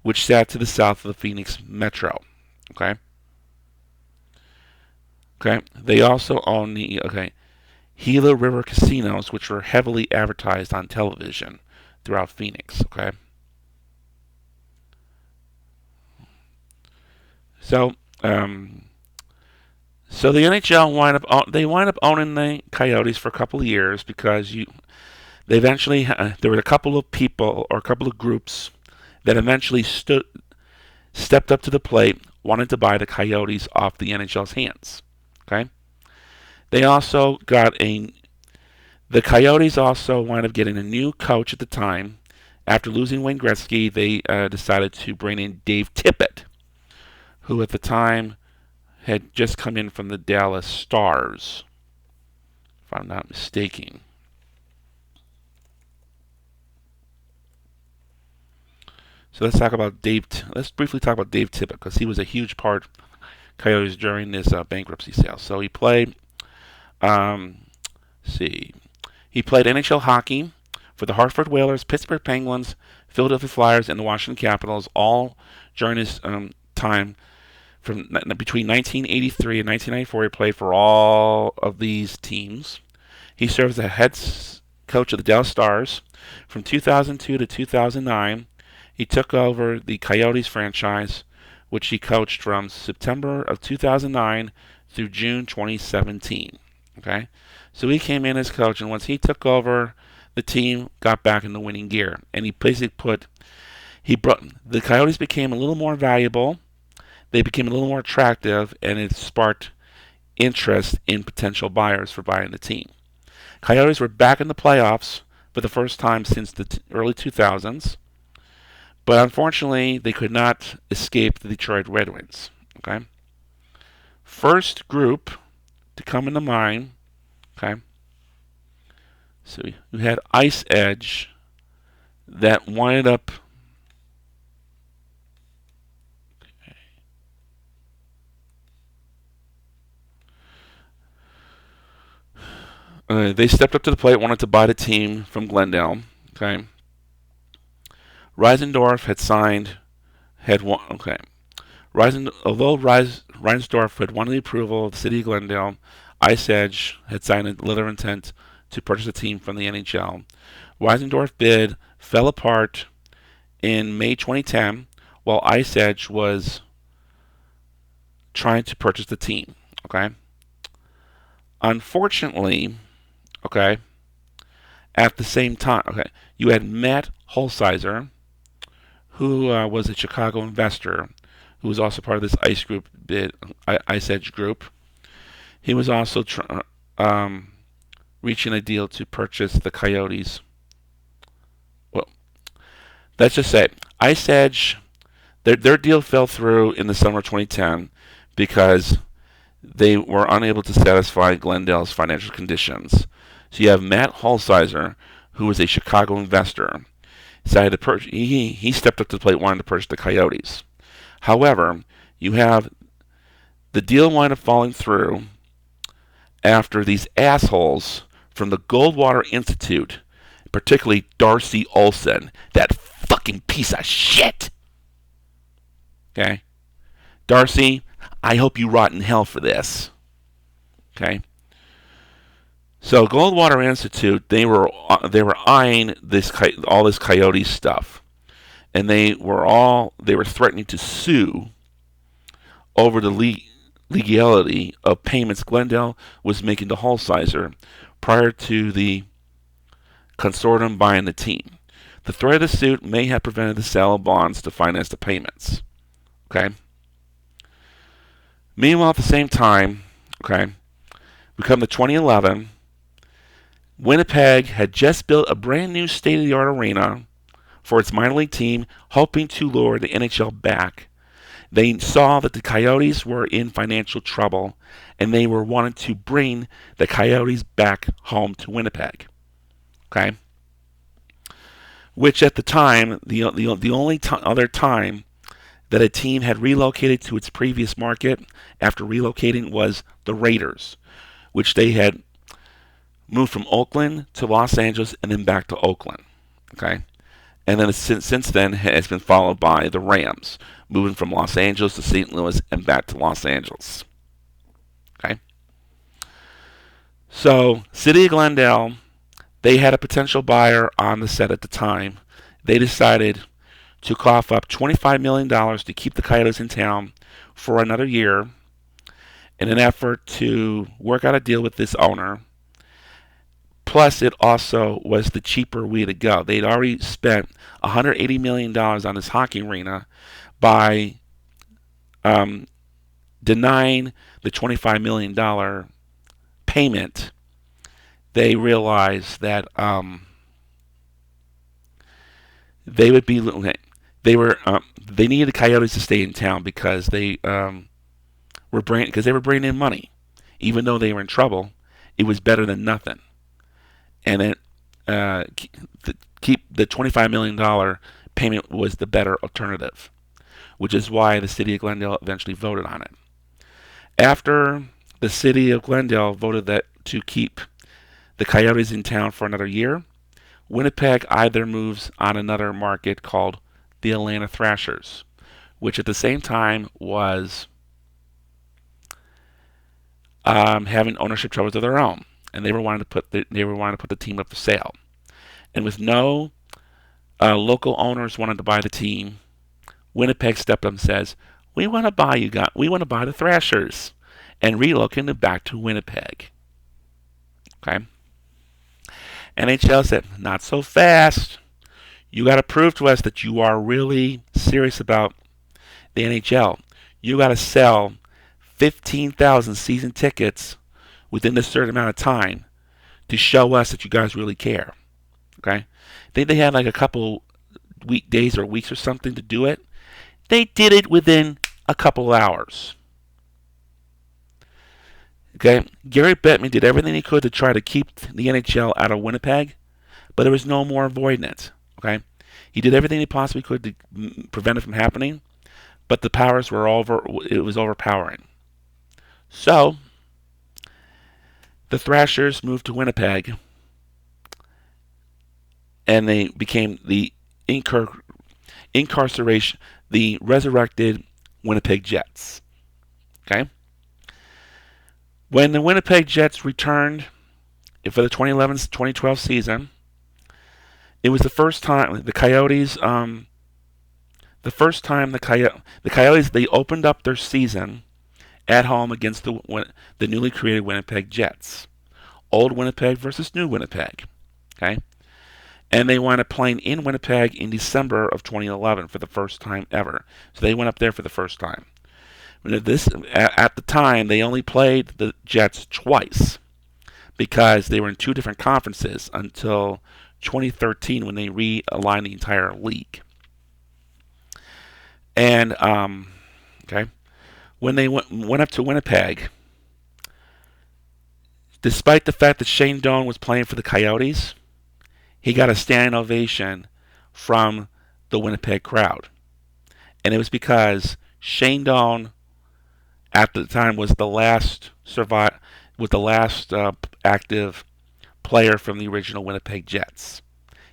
which sat to the south of the Phoenix Metro, okay. Okay, they also own the Gila River casinos, which were heavily advertised on television throughout Phoenix, okay. So the NHL wind up owning the Coyotes for a couple of years because there were a couple of people or a couple of groups that eventually stepped up to the plate, wanted to buy the Coyotes off the NHL's hands. Okay, the Coyotes also wound up getting a new coach at the time. After losing Wayne Gretzky, they decided to bring in Dave Tippett, who at the time had just come in from the Dallas Stars, if I'm not mistaken. So let's briefly talk about Dave Tippett, because he was a huge part of Coyotes during this bankruptcy sale. So he played, he played NHL hockey for the Hartford Whalers, Pittsburgh Penguins, Philadelphia Flyers, and the Washington Capitals, all during his time. From between 1983 and 1994, he played for all of these teams. He served as the head coach of the Dallas Stars. From 2002 to 2009, he took over the Coyotes franchise, which he coached from September of 2009 through June 2017. Okay, so he came in as coach, and once he took over, the team got back in the winning gear, and he basically the Coyotes became a little more valuable. They became a little more attractive, and it sparked interest in potential buyers for buying the team. Coyotes were back in the playoffs for the first time since the early 2000s. But unfortunately, they could not escape the Detroit Red Wings. Okay. First group to come into mind. Okay. So you had Ice Edge that winded up. They stepped up to the plate, wanted to buy the team from Glendale. Okay. Reisendorf had signed, had won. Okay. Although Reinsdorf had won the approval of the city of Glendale, Ice Edge had signed a letter of intent to purchase a team from the NHL. Reisendorf bid fell apart in May 2010 while Ice Edge was trying to purchase the team. Okay. Unfortunately, okay, at the same time, okay, you had Matt Holsizer, who was a Chicago investor, who was also part of this Ice Edge group. He was also reaching a deal to purchase the Coyotes. Well, let's just say Ice Edge, their deal fell through in the summer of 2010 because they were unable to satisfy Glendale's financial conditions. So you have Matt Holsizer, who was a Chicago investor, decided to purchase. He stepped up to the plate, wanting to purchase the Coyotes. However, you have the deal wind up falling through after these assholes from the Goldwater Institute, particularly Darcy Olsen, that fucking piece of shit. Okay, Darcy, I hope you rot in hell for this. Okay. So Goldwater Institute, they were eyeing all this Coyote stuff, and they were threatening to sue over the legality of payments Glendale was making to Holsizer prior to the consortium buying the team. The threat of the suit may have prevented the sale of bonds to finance the payments. Okay. Meanwhile, at the same time, okay, we come to 2011. Winnipeg had just built a brand new state-of-the-art arena for its minor league team, hoping to lure the NHL back. They saw that the Coyotes were in financial trouble, and they were wanting to bring the Coyotes back home to Winnipeg. Okay, which at the time, the only other time that a team had relocated to its previous market after relocating was the Raiders, which they had moved from Oakland to Los Angeles and then back to Oakland. Okay, and then since then has been followed by the Rams, moving from Los Angeles to St. Louis and back to Los Angeles. Okay, so City of Glendale, they had a potential buyer on the set at the time. They decided to cough up $25 million to keep the Coyotes in town for another year in an effort to work out a deal with this owner. Plus, it also was the cheaper way to go. They'd already spent $180 million on this hockey arena by denying the $25 million payment. They realized that they would be. They needed the Coyotes to stay in town because they were bringing in money, even though they were in trouble. It was better than nothing, and keep the $25 million payment was the better alternative, which is why the city of Glendale eventually voted on it. After the city of Glendale voted that to keep the Coyotes in town for another year, Winnipeg either moves on another market called the Atlanta Thrashers, which at the same time was having ownership troubles of their own, and they were wanting to put the team up for sale. And with no local owners wanting to buy the team, Winnipeg stepped up and says, "We want to buy you guys. We want to buy the Thrashers," and relocate them back to Winnipeg. Okay. NHL said, "Not so fast. You got to prove to us that you are really serious about the NHL. You got to sell 15,000 season tickets within a certain amount of time to show us that you guys really care." Okay. They had like a couple days or weeks or something to do it. They did it within a couple of hours. Okay, Gary Bettman did everything he could to try to keep the NHL out of Winnipeg, but there was no more avoiding it. Okay, he did everything he possibly could to prevent it from happening, but the powers were it was overpowering. So the Thrashers moved to Winnipeg, and they became the the resurrected Winnipeg Jets. Okay. When the Winnipeg Jets returned for the 2011-2012 season, it was the first time the Coyotes. The Coyotes they opened up their season at home against the newly created Winnipeg Jets. Old Winnipeg versus new Winnipeg. Okay, and they wound up playing in Winnipeg in December of 2011 for the first time ever. So they went up there for the first time. At the time, they only played the Jets twice because they were in two different conferences until 2013 when they realigned the entire league. And okay, when they went up to Winnipeg, despite the fact that Shane Doan was playing for the Coyotes, he got a standing ovation from the Winnipeg crowd, and it was because Shane Doan, at the time, was the last active player from the original Winnipeg Jets.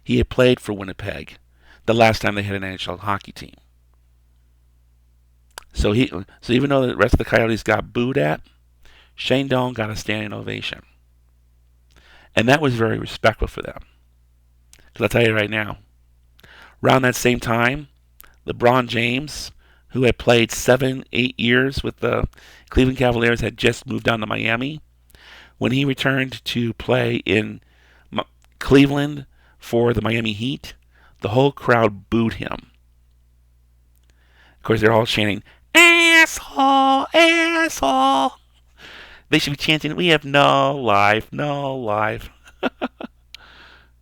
He had played for Winnipeg the last time they had an NHL hockey team. So even though the rest of the Coyotes got booed at, Shane Doan got a standing ovation, and that was very respectful for them. Because I'll tell you right now, around that same time, LeBron James, who had played 7-8 years with the Cleveland Cavaliers, had just moved down to Miami. When he returned to play in Cleveland for the Miami Heat, the whole crowd booed him. Of course, they're all chanting, "Asshole, asshole." They should be chanting, "We have no life, no life."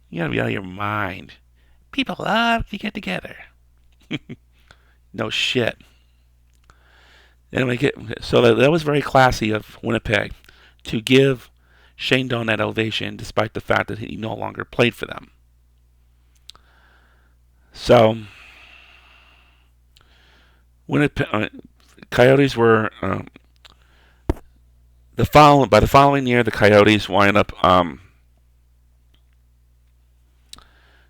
You gotta be out of your mind. People love to get together. No shit. Anyway, so that was very classy of Winnipeg to give Shane Doan that ovation despite the fact that he no longer played for them. So, Winnipeg Coyotes were by the following year the Coyotes wind up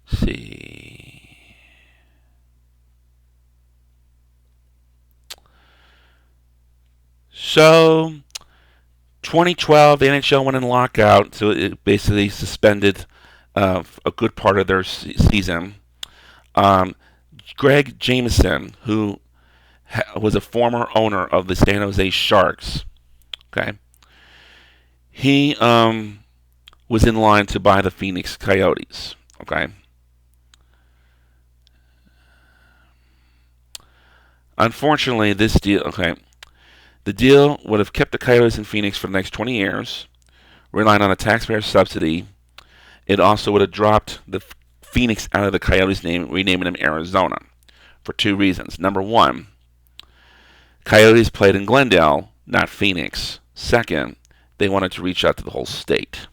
see. So, 2012, the NHL went in lockout, so it basically suspended a good part of their season. Greg Jameson, who was a former owner of the San Jose Sharks, okay, he was in line to buy the Phoenix Coyotes, okay. Unfortunately, this deal, okay, the deal would have kept the Coyotes in Phoenix for the next 20 years, relying on a taxpayer subsidy. It also would have dropped the Phoenix out of the Coyotes' name, renaming them Arizona, for two reasons. Number one, Coyotes played in Glendale, not Phoenix. Second, they wanted to reach out to the whole state.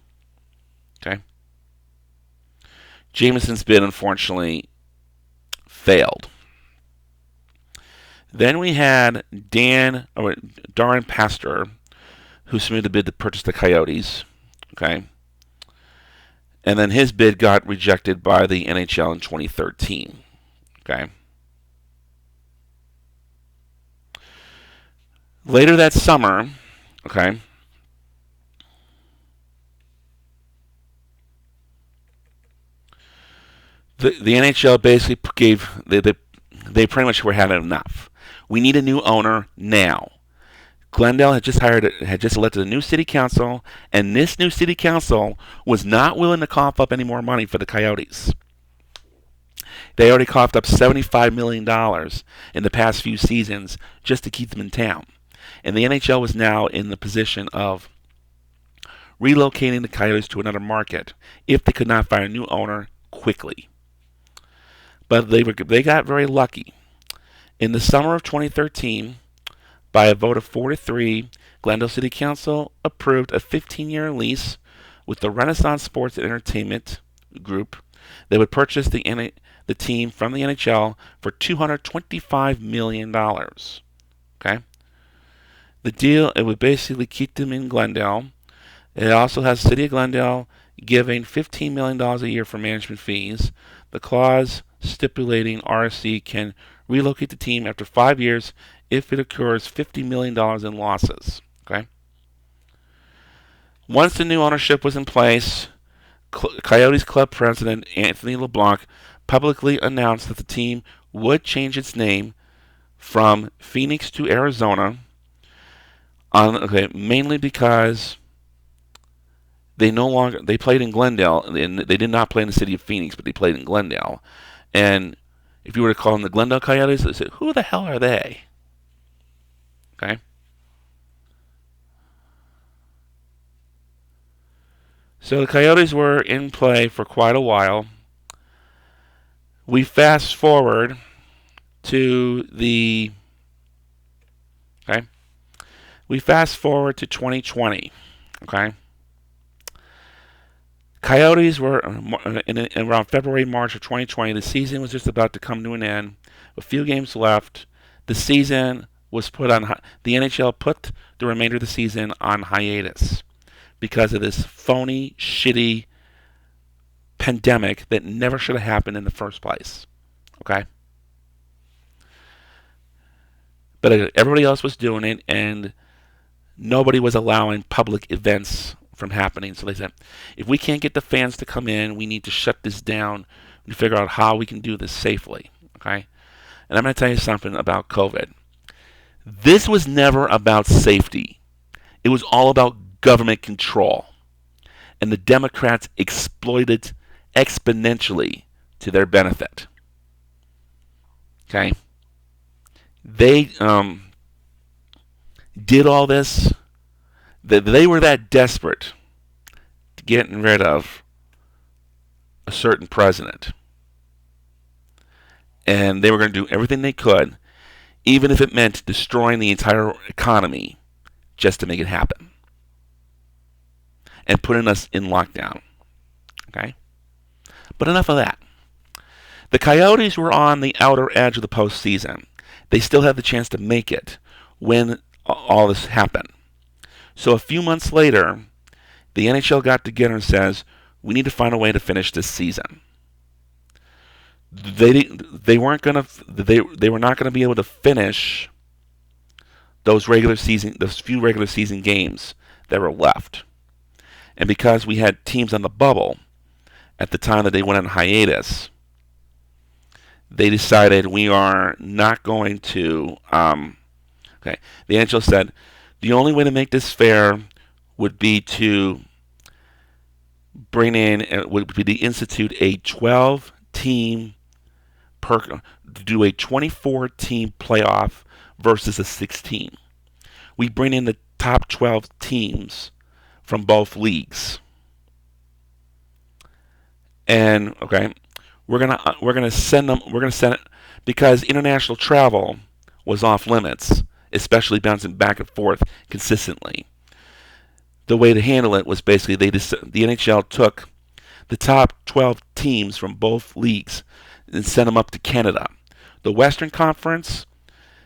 Okay? Jameson's bid, unfortunately, failed. Then we had Darren Pastor, who submitted a bid to purchase the Coyotes. Okay? And then his bid got rejected by the NHL in 2013. Okay? Later that summer, okay, the NHL basically gave they pretty much were had enough. We need a new owner now. Glendale had just elected a new city council, and this new city council was not willing to cough up any more money for the Coyotes. They already coughed up $75 million in the past few seasons just to keep them in town. And the NHL was now in the position of relocating the Coyotes to another market if they could not find a new owner quickly. But they got very lucky. In the summer of 2013, by a vote of 4 to 3, Glendale City Council approved a 15-year lease with the Renaissance Sports and Entertainment Group. They would purchase the team from the NHL for $225 million. Okay? The deal, it would basically keep them in Glendale. It also has the City of Glendale giving $15 million a year for management fees. The clause stipulating RSC can relocate the team after 5 years if it occurs $50 million in losses. Okay. Once the new ownership was in place, Coyotes club president Anthony LeBlanc publicly announced that the team would change its name from Phoenix to Arizona, mainly because they played in Glendale, and they did not play in the city of Phoenix, but they played in Glendale. And if you were to call them the Glendale Coyotes, they say, who the hell are they? Okay. So the Coyotes were in play for quite a while. We fast forward to We fast forward to 2020. Okay. Coyotes were around February, March of 2020. The season was just about to come to an end. A few games left. The season was put on. The NHL put the remainder of the season on hiatus because of this phony, shitty pandemic that never should have happened in the first place. Okay? But everybody else was doing it, and nobody was allowing public events from happening. So they said, if we can't get the fans to come in, we need to shut this down and figure out how we can do this safely. Okay? And I'm going to tell you something about COVID. This was never about safety. It was all about government control. And the Democrats exploited exponentially to their benefit. Okay? They did all this. They were that desperate to getting rid of a certain president. And they were going to do everything they could, even if it meant destroying the entire economy, just to make it happen. And putting us in lockdown. Okay? But enough of that. The Coyotes were on the outer edge of the postseason. They still had the chance to make it when all this happened. So a few months later, the NHL got together and says, we need to find a way to finish this season. They were not going to be able to finish those few regular season games that were left. And because we had teams on the bubble at the time that they went on hiatus, they decided we are not going to. The NHL said the only way to make this fair would be to institute a 12-team do a 24-team playoff versus a 16. We bring in the top 12 teams from both leagues, and we're gonna send it because international travel was off limits, especially bouncing back and forth consistently. The way to handle it was basically the NHL took the top 12 teams from both leagues and sent them up to Canada. The Western Conference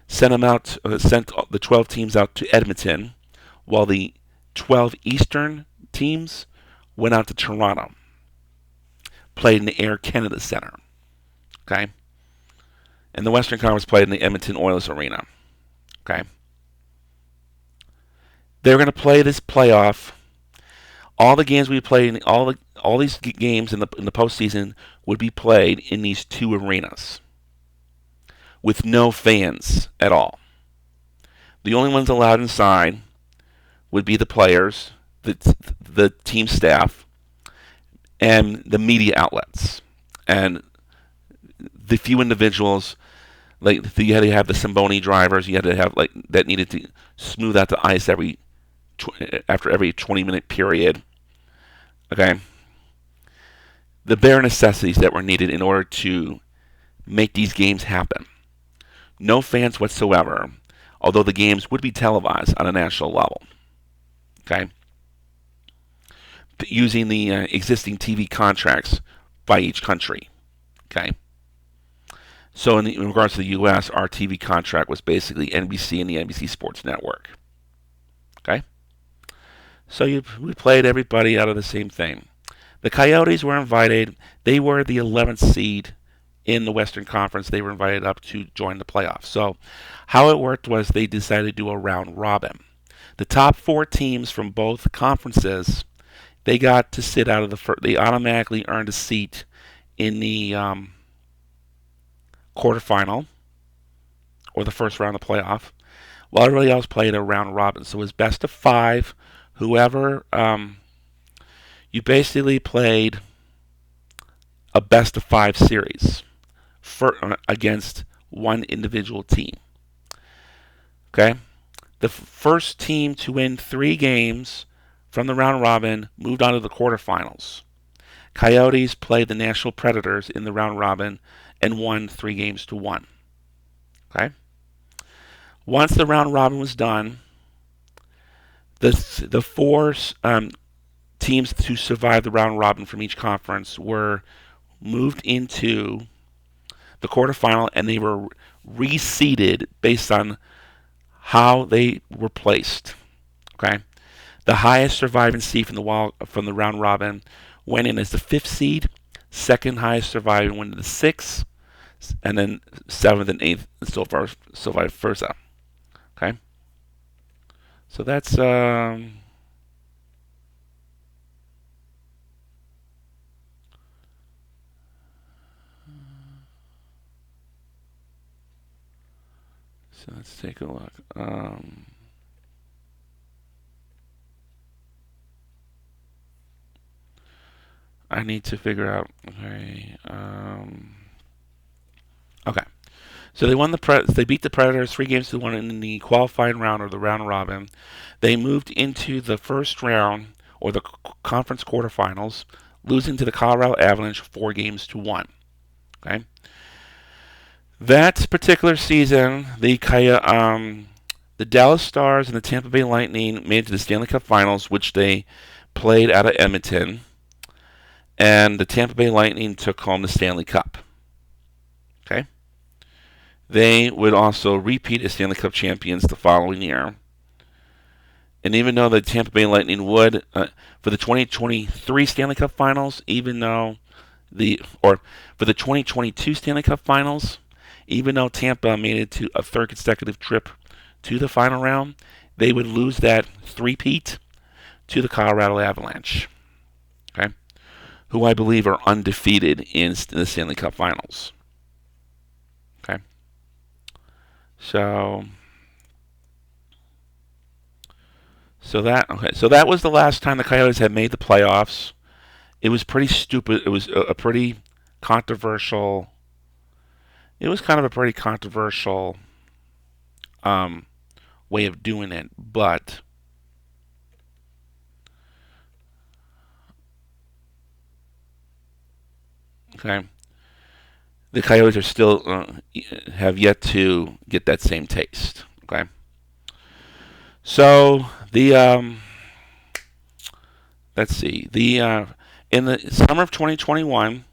sent the 12 teams out to Edmonton, while the 12 Eastern teams went out to Toronto. Played in the Air Canada Center. Okay? And the Western Conference played in the Edmonton Oilers Arena. Okay? They're going to play this playoff. All the games we played, all these games in the postseason would be played in these two arenas with no fans at all. The only ones allowed inside would be the players, the team staff, and the media outlets, and the few individuals. Like you had to have the Zamboni drivers, you had to have that needed to smooth out the ice after every 20-minute period. Okay, the bare necessities that were needed in order to make these games happen. No fans whatsoever, although the games would be televised on a national level. Okay? Using the existing TV contracts by each country. Okay? So in regards to the U.S., our TV contract was basically NBC and the NBC Sports Network. Okay? So we played everybody out of the same thing. The Coyotes were invited. They were the 11th seed in the Western Conference. They were invited up to join the playoffs. So how it worked was they decided to do a round robin. The top 4 teams from both conferences, they got to sit out of the first. They automatically earned a seat in the quarterfinal or the first round of the playoff, while everybody else played a round robin. So it was best of 5. Whoever you basically played a best of 5 series against one individual team. Okay, the first team to win 3 games from the round robin moved on to the quarterfinals. Coyotes played the Nashville Predators in the round robin and won 3-1. Okay, once the round robin was done, the 4 teams to survive the round robin from each conference were moved into the quarterfinal, and they were reseeded based on how they were placed. Okay, the highest surviving seed from the round robin went in as the 5th seed. Second highest surviving went to the 6th, and then 7th and 8th so vice versa. Okay, so that's so let's take a look. I need to figure out. Okay. Okay. So they beat the Predators 3-1 in the qualifying round or the round robin. They moved into the first round or the conference quarterfinals, losing to the Colorado Avalanche 4-1. Okay. That particular season, the Dallas Stars and the Tampa Bay Lightning made it to the Stanley Cup Finals, which they played out of Edmonton, and the Tampa Bay Lightning took home the Stanley Cup. Okay, they would also repeat as Stanley Cup champions the following year. And even though the Tampa Bay Lightning would, for the 2023 Stanley Cup Finals, for the 2022 Stanley Cup Finals, even though Tampa made it to a 3rd consecutive trip to the final round, they would lose that three-peat to the Colorado Avalanche, okay, who I believe are undefeated in the Stanley Cup Finals. Okay, so that was the last time the Coyotes had made the playoffs. It was pretty stupid. It was a pretty controversial. It was kind of a pretty controversial way of doing it, but okay, the Coyotes are still have yet to get that same taste. Okay, so let's see, in the summer of 2021.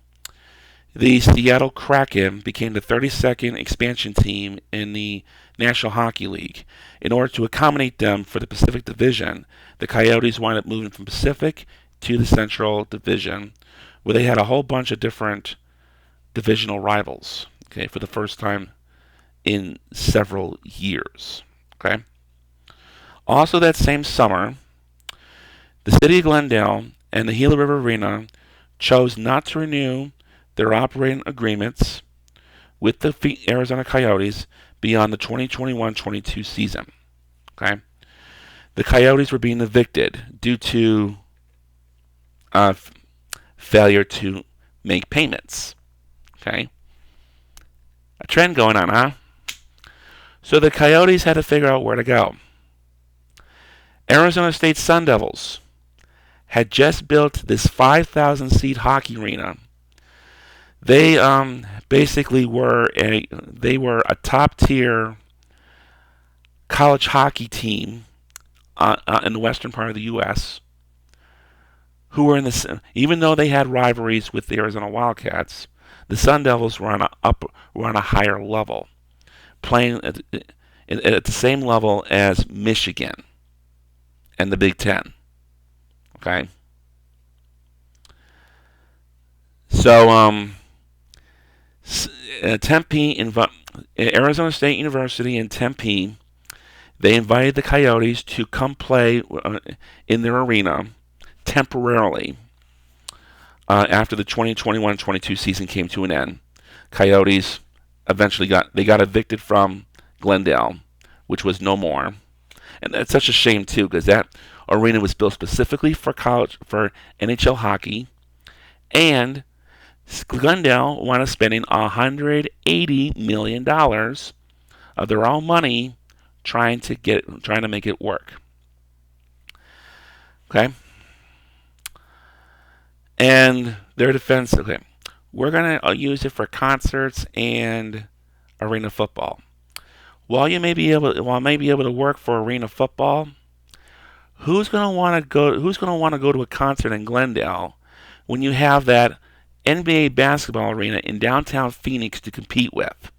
The Seattle Kraken became the 32nd expansion team in the National Hockey League. In order to accommodate them for the Pacific Division, the Coyotes wound up moving from Pacific to the Central Division, where they had a whole bunch of different divisional rivals, okay, for the first time in several years. Okay. Also that same summer, the city of Glendale and the Gila River Arena chose not to renew their operating agreements with the Arizona Coyotes beyond the 2021-22 season. Okay, the Coyotes were being evicted due to failure to make payments. Okay, a trend going on, huh? So the Coyotes had to figure out where to go. Arizona State Sun Devils had just built this 5,000-seat hockey arena. They basically they were a top tier college hockey team in the western part of the U.S. who were even though they had rivalries with the Arizona Wildcats, the Sun Devils were on a higher level, playing at the same level as Michigan and the Big Ten. Okay, so Arizona State University in Tempe, they invited the Coyotes to come play in their arena temporarily after the 2021-22 season came to an end. Coyotes eventually got evicted from Glendale, which was no more, and that's such a shame too, because that arena was built specifically for NHL hockey, and Glendale wound up spending $180 million of their own money trying to make it work. Okay, and their defense. Okay, we're gonna use it for concerts and arena football. While it may be able to work for arena football, who's gonna want to go to a concert in Glendale when you have that NBA basketball arena in downtown Phoenix to compete with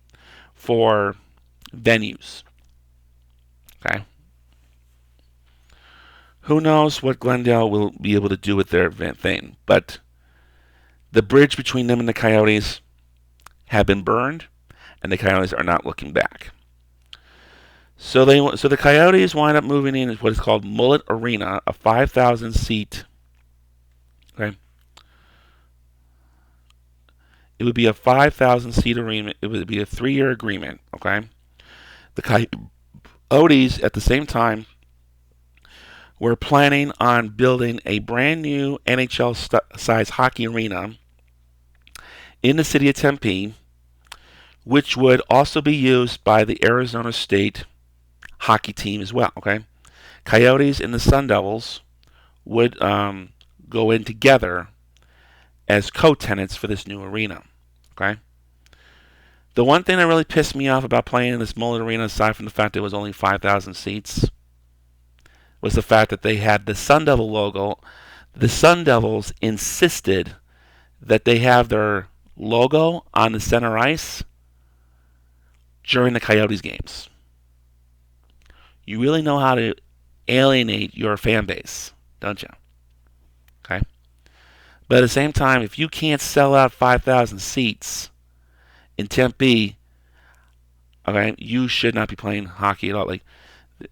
for venues? Okay. Who knows what Glendale will be able to do with their thing, but the bridge between them and the Coyotes have been burned, and the Coyotes are not looking back. So the Coyotes wind up moving in what is called Mullet Arena, a 5,000 seat. Okay. It would be a 5,000 seat arena. It would be a 3-year agreement. Okay. The Coyotes at the same time were planning on building a brand new NHL size hockey arena in the city of Tempe, which would also be used by the Arizona State hockey team as well. Okay, Coyotes and the Sun Devils would go in together as co-tenants for this new arena. Okay, the one thing that really pissed me off about playing in this Mullet Arena, aside from the fact it was only 5,000 seats, was the fact that they had the Sun Devil logo. The Sun Devils insisted that they have their logo on the center ice during the Coyotes games. You really know how to alienate your fan base, don't you? Okay. But at the same time, if you can't sell out 5,000 seats in Tempe, okay, you should not be playing hockey at all. Like,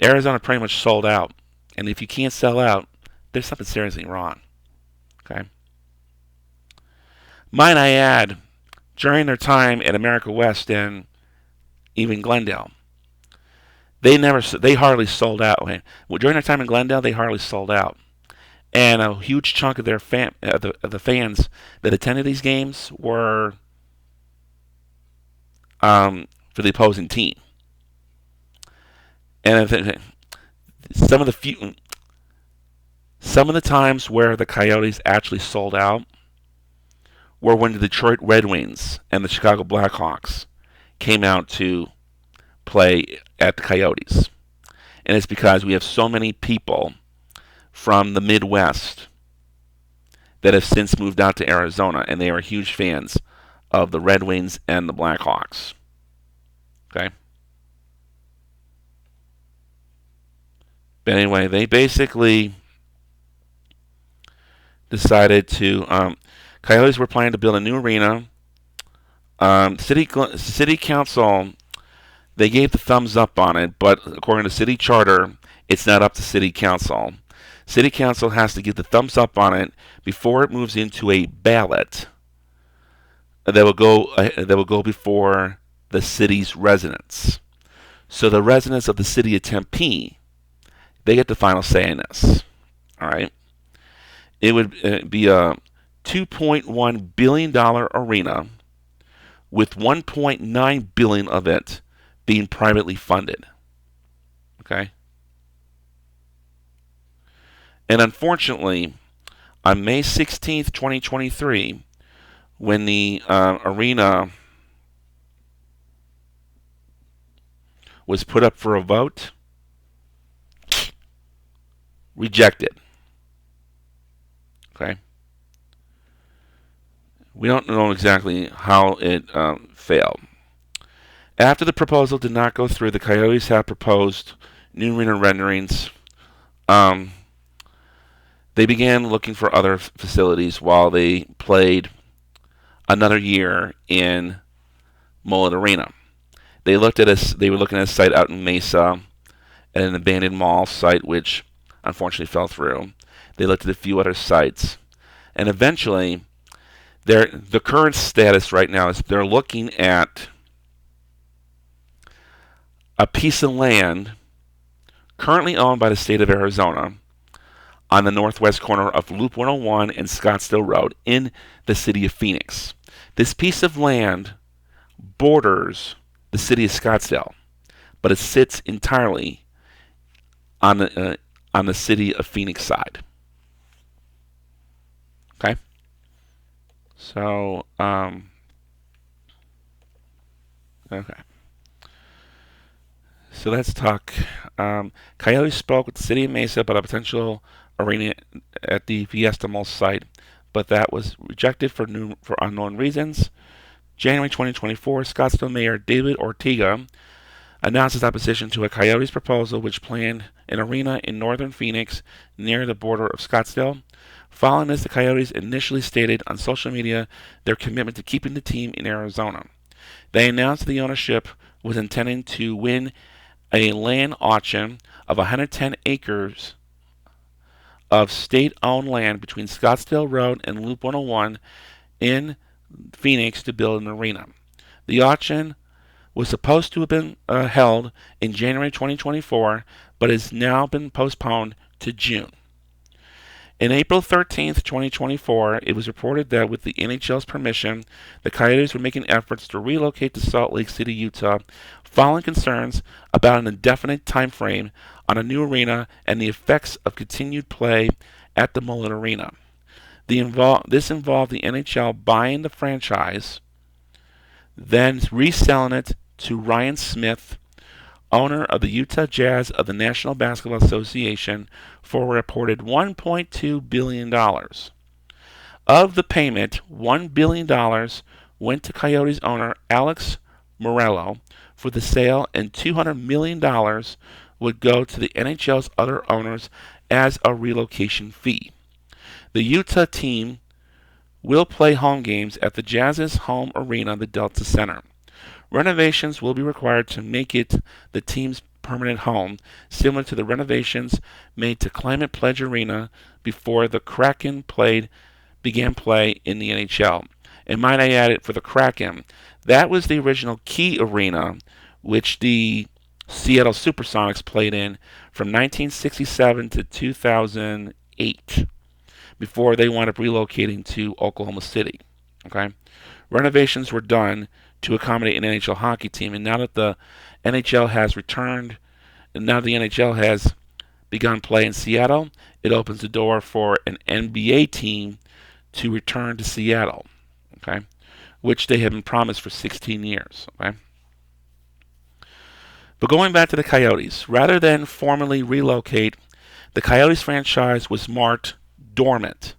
Arizona pretty much sold out. And if you can't sell out, there's something seriously wrong. Okay. Might I add, during their time at America West and even Glendale, they hardly sold out. Well, during their time in Glendale, they hardly sold out, and a huge chunk of their the fans that attended these games were for the opposing team. And some of the times where the Coyotes actually sold out were when the Detroit Red Wings and the Chicago Blackhawks came out to play at the Coyotes. And it's because we have so many people from the Midwest that have since moved out to Arizona, and they are huge fans of the Red Wings and the Blackhawks. Okay? But anyway, they basically decided to... Coyotes were planning to build a new arena. City Council, they gave the thumbs up on it, but according to city charter, it's not up to City Council. City Council has to give the thumbs up on it before it moves into a ballot that will go before the city's residents. So the residents of the city of Tempe, they get the final say in this. All right. It would be a $2.1 billion arena with $1.9 billion of it being privately funded. Okay? And unfortunately, on May 16th, 2023, when the arena was put up for a vote. Rejected. Okay. We don't know exactly how it failed. After the proposal did not go through, the Coyotes have proposed new arena renderings. Um, they began looking for other facilities while they played another year in Mullet Arena. They looked at us. They were looking at a site out in Mesa, at an abandoned mall site, which unfortunately fell through. They looked at a few other sites, and eventually, the current status right now is they're looking at a piece of land currently owned by the state of Arizona on the northwest corner of Loop 101 and Scottsdale Road in the city of Phoenix. This piece of land borders the city of Scottsdale, but it sits entirely on the city of Phoenix side. Okay, so okay. So let's talk. Coyotes spoke with the city of Mesa about a potential arena at the Fiesta Mall site, but that was rejected for unknown reasons. January 2024, Scottsdale Mayor David Ortega announced his opposition to a Coyotes proposal which planned an arena in northern Phoenix near the border of Scottsdale. Following this, the Coyotes initially stated on social media their commitment to keeping the team in Arizona. They announced the ownership was intending to win a land auction of 110 acres of state-owned land between Scottsdale Road and Loop 101 in Phoenix to build an arena. The auction was supposed to have been held in January 2024, but has now been postponed to June. On April 13th, 2024, it was reported that with the NHL's permission, the Coyotes were making efforts to relocate to Salt Lake City, Utah, following concerns about an indefinite time frame on a new arena and the effects of continued play at the Mullet Arena. This involved the NHL buying the franchise, then reselling it to Ryan Smith, owner of the Utah Jazz of the National Basketball Association, for a reported $1.2 billion. Of the payment, $1 billion went to Coyotes owner Alex Morello for the sale, and $200 million would go to the NHL's other owners as a relocation fee. The Utah team will play home games at the Jazz's home arena, the Delta Center. Renovations will be required to make it the team's permanent home, similar to the renovations made to Climate Pledge Arena before the Kraken began play in the NHL. And might I add it, for the Kraken, that was the original Key Arena, which the Seattle Supersonics played in from 1967 to 2008, before they wound up relocating to Oklahoma City. Okay, renovations were done to accommodate an NHL hockey team, and now that the NHL has returned, and now the NHL has begun play in Seattle, it opens the door for an NBA team to return to Seattle, okay, which they have been promised for 16 years. Okay. But going back to the Coyotes, rather than formally relocate, the Coyotes franchise was marked dormant,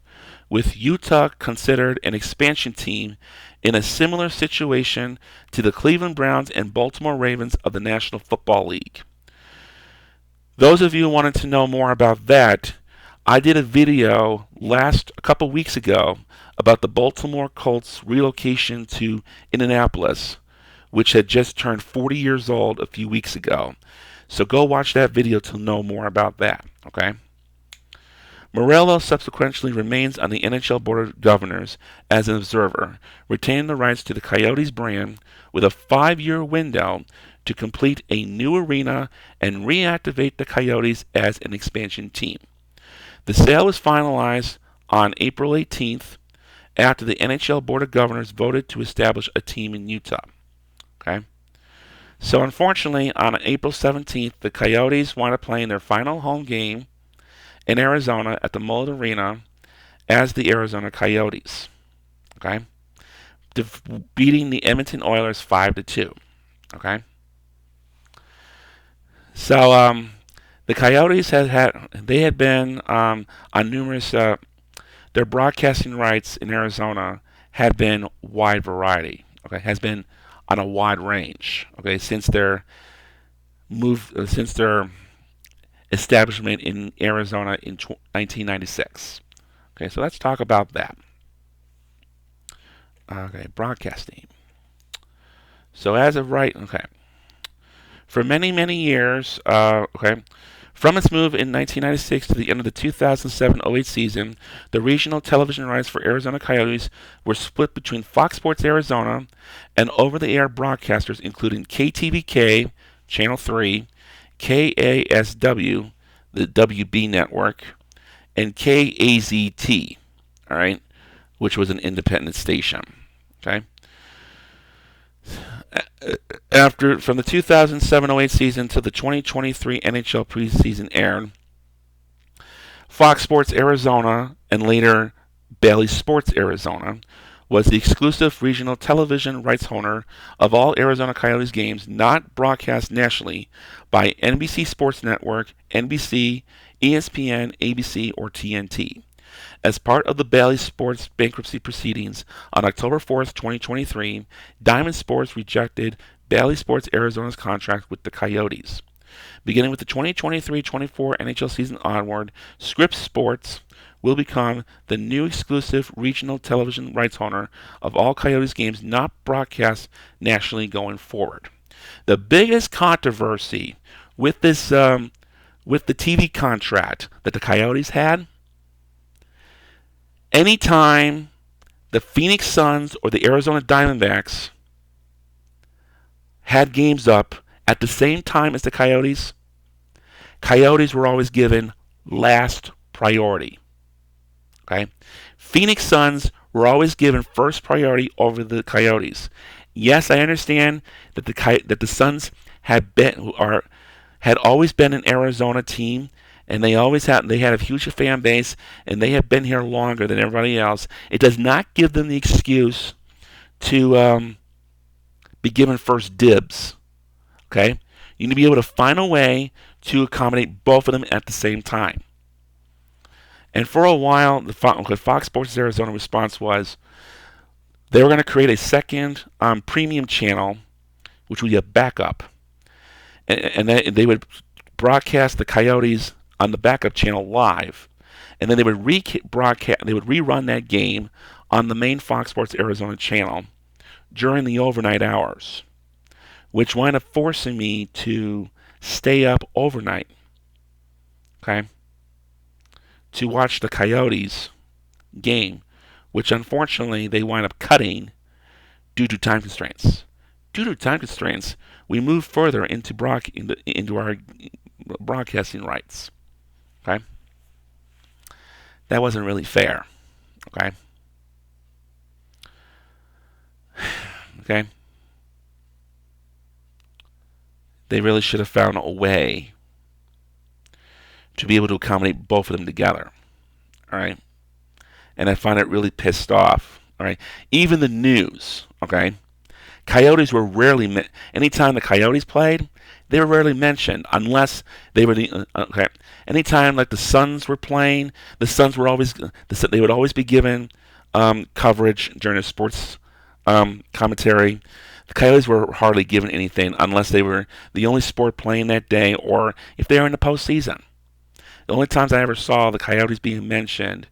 with Utah considered an expansion team in a similar situation to the Cleveland Browns and Baltimore Ravens of the National Football League. Those of you who wanted to know more about that, I did a video a couple weeks ago about the Baltimore Colts relocation to Indianapolis, which had just turned 40 years old a few weeks ago. So go watch that video to know more about that, okay? Morello subsequently remains on the NHL Board of Governors as an observer, retaining the rights to the Coyotes brand with a 5-year window to complete a new arena and reactivate the Coyotes as an expansion team. The sale was finalized on April 18th after the NHL Board of Governors voted to establish a team in Utah. Okay? So unfortunately, on April 17th, the Coyotes wound up playing their final home game in Arizona at the Mullet Arena as the Arizona Coyotes, okay, beating the Edmonton Oilers 5-2, okay. So the Coyotes had been on numerous their broadcasting rights in Arizona had been wide variety. Okay, has been on a wide range. Okay, since their establishment in Arizona in 1996. Okay, so let's talk about that. Okay, broadcasting. So as of right, okay, for many years, okay, from its move in 1996 to the end of the 2007-08 season, the regional television rights for Arizona Coyotes were split between Fox Sports Arizona and over-the-air broadcasters including KTVK, Channel 3, KASW, the WB network, and KAZT, all right, which was an independent station. Okay. After from the 2007-08 season to the 2023 NHL preseason aired, Fox Sports Arizona and later Bally Sports Arizona was the exclusive regional television rights owner of all Arizona Coyotes games not broadcast nationally by NBC Sports Network, NBC, ESPN, ABC, or TNT. As part of the Bally Sports bankruptcy proceedings on October 4th, 2023, Diamond Sports rejected Bally Sports Arizona's contract with the Coyotes. Beginning with the 2023-24 NHL season onward, Scripps Sports will become the new exclusive regional television rights owner of all Coyotes games not broadcast nationally going forward. The biggest controversy with this, with the TV contract that the Coyotes had, anytime the Phoenix Suns or the Arizona Diamondbacks had games up at the same time as the Coyotes, Coyotes were always given last priority. Okay? Phoenix Suns were always given first priority over the Coyotes. Yes, I understand that the Suns had always been an Arizona team, and they had a huge fan base, and they have been here longer than everybody else. It does not give them the excuse to be given first dibs. Okay, you need to be able to find a way to accommodate both of them at the same time. And for a while, the Fox Sports Arizona response was they were going to create a second premium channel, which would be a backup, and they would broadcast the Coyotes on the backup channel live, and then they would rerun that game on the main Fox Sports Arizona channel during the overnight hours, which wound up forcing me to stay up overnight, okay, to watch the Coyotes game, which unfortunately they wind up cutting due to time constraints. Due to time constraints, we moved further into our broadcasting rights. Okay, that wasn't really fair. Okay, okay. They really should have found a way to be able to accommodate both of them together. All right, and I find it really pissed off. All right, even the news. Okay, Coyotes were rarely. Anytime the Coyotes played, they were rarely mentioned unless they were the okay. Anytime like the Suns were playing, the Suns were always they would always be given coverage during the sports commentary. The Coyotes were hardly given anything unless they were the only sport playing that day or if they were in the postseason. The only times I ever saw the Coyotes being mentioned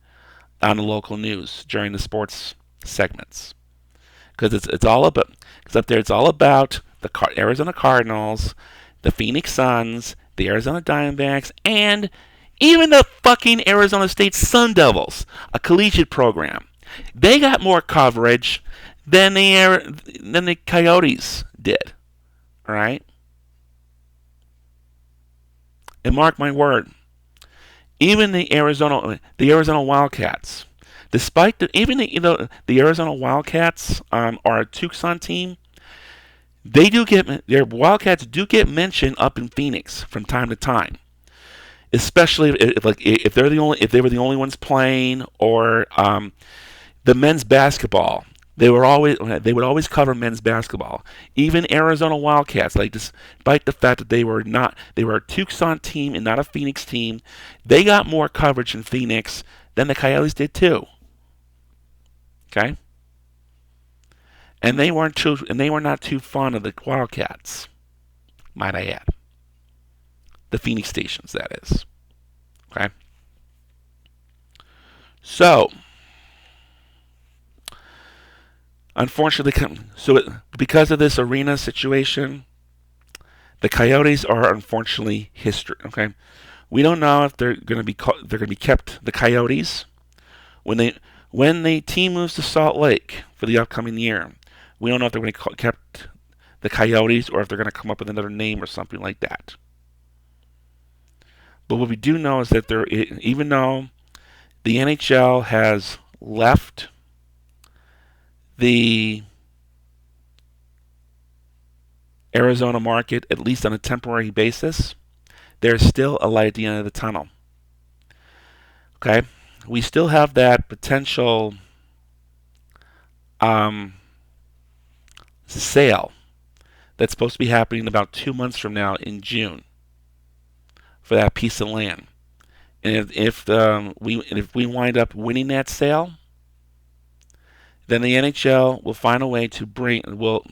on the local news during the sports segments, because it's all about, because up there it's all about the Arizona Cardinals, the Phoenix Suns, the Arizona Diamondbacks, and even the fucking Arizona State Sun Devils, a collegiate program. They got more coverage than the Coyotes did. All right, and mark my word, even the Arizona Wildcats, despite the Arizona Wildcats are a Tucson team, their Wildcats do get mentioned up in Phoenix from time to time, especially if they were the only ones playing, or the men's basketball They would always cover men's basketball. Even Arizona Wildcats, like despite the fact that they were a Tucson team and not a Phoenix team, they got more coverage in Phoenix than the Coyotes did too. Okay, and they were not too fond of the Wildcats, might I add. The Phoenix stations, that is. Okay, so unfortunately, because of this arena situation, the Coyotes are unfortunately history. Okay, we don't know if they're going to be kept the Coyotes when the team moves to Salt Lake for the upcoming year. We don't know if they're going to be kept the Coyotes or if they're going to come up with another name or something like that. But what we do know is that even though the NHL has left the Arizona market, at least on a temporary basis, there's still a light at the end of the tunnel. Okay? We still have that potential sale that's supposed to be happening about 2 months from now in June for that piece of land. And if we wind up winning that sale, then the NHL will find a way to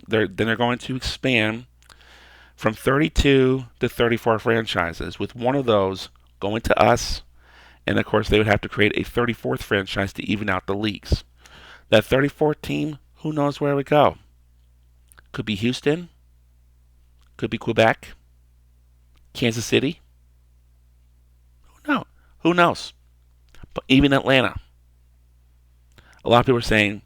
they're going to expand from 32 to 34 franchises, with one of those going to us, and of course they would have to create a 34th franchise to even out the leagues. That 34th team, who knows where it would go? Could be Houston, could be Quebec, Kansas City. Who knows? But even Atlanta. A lot of people are saying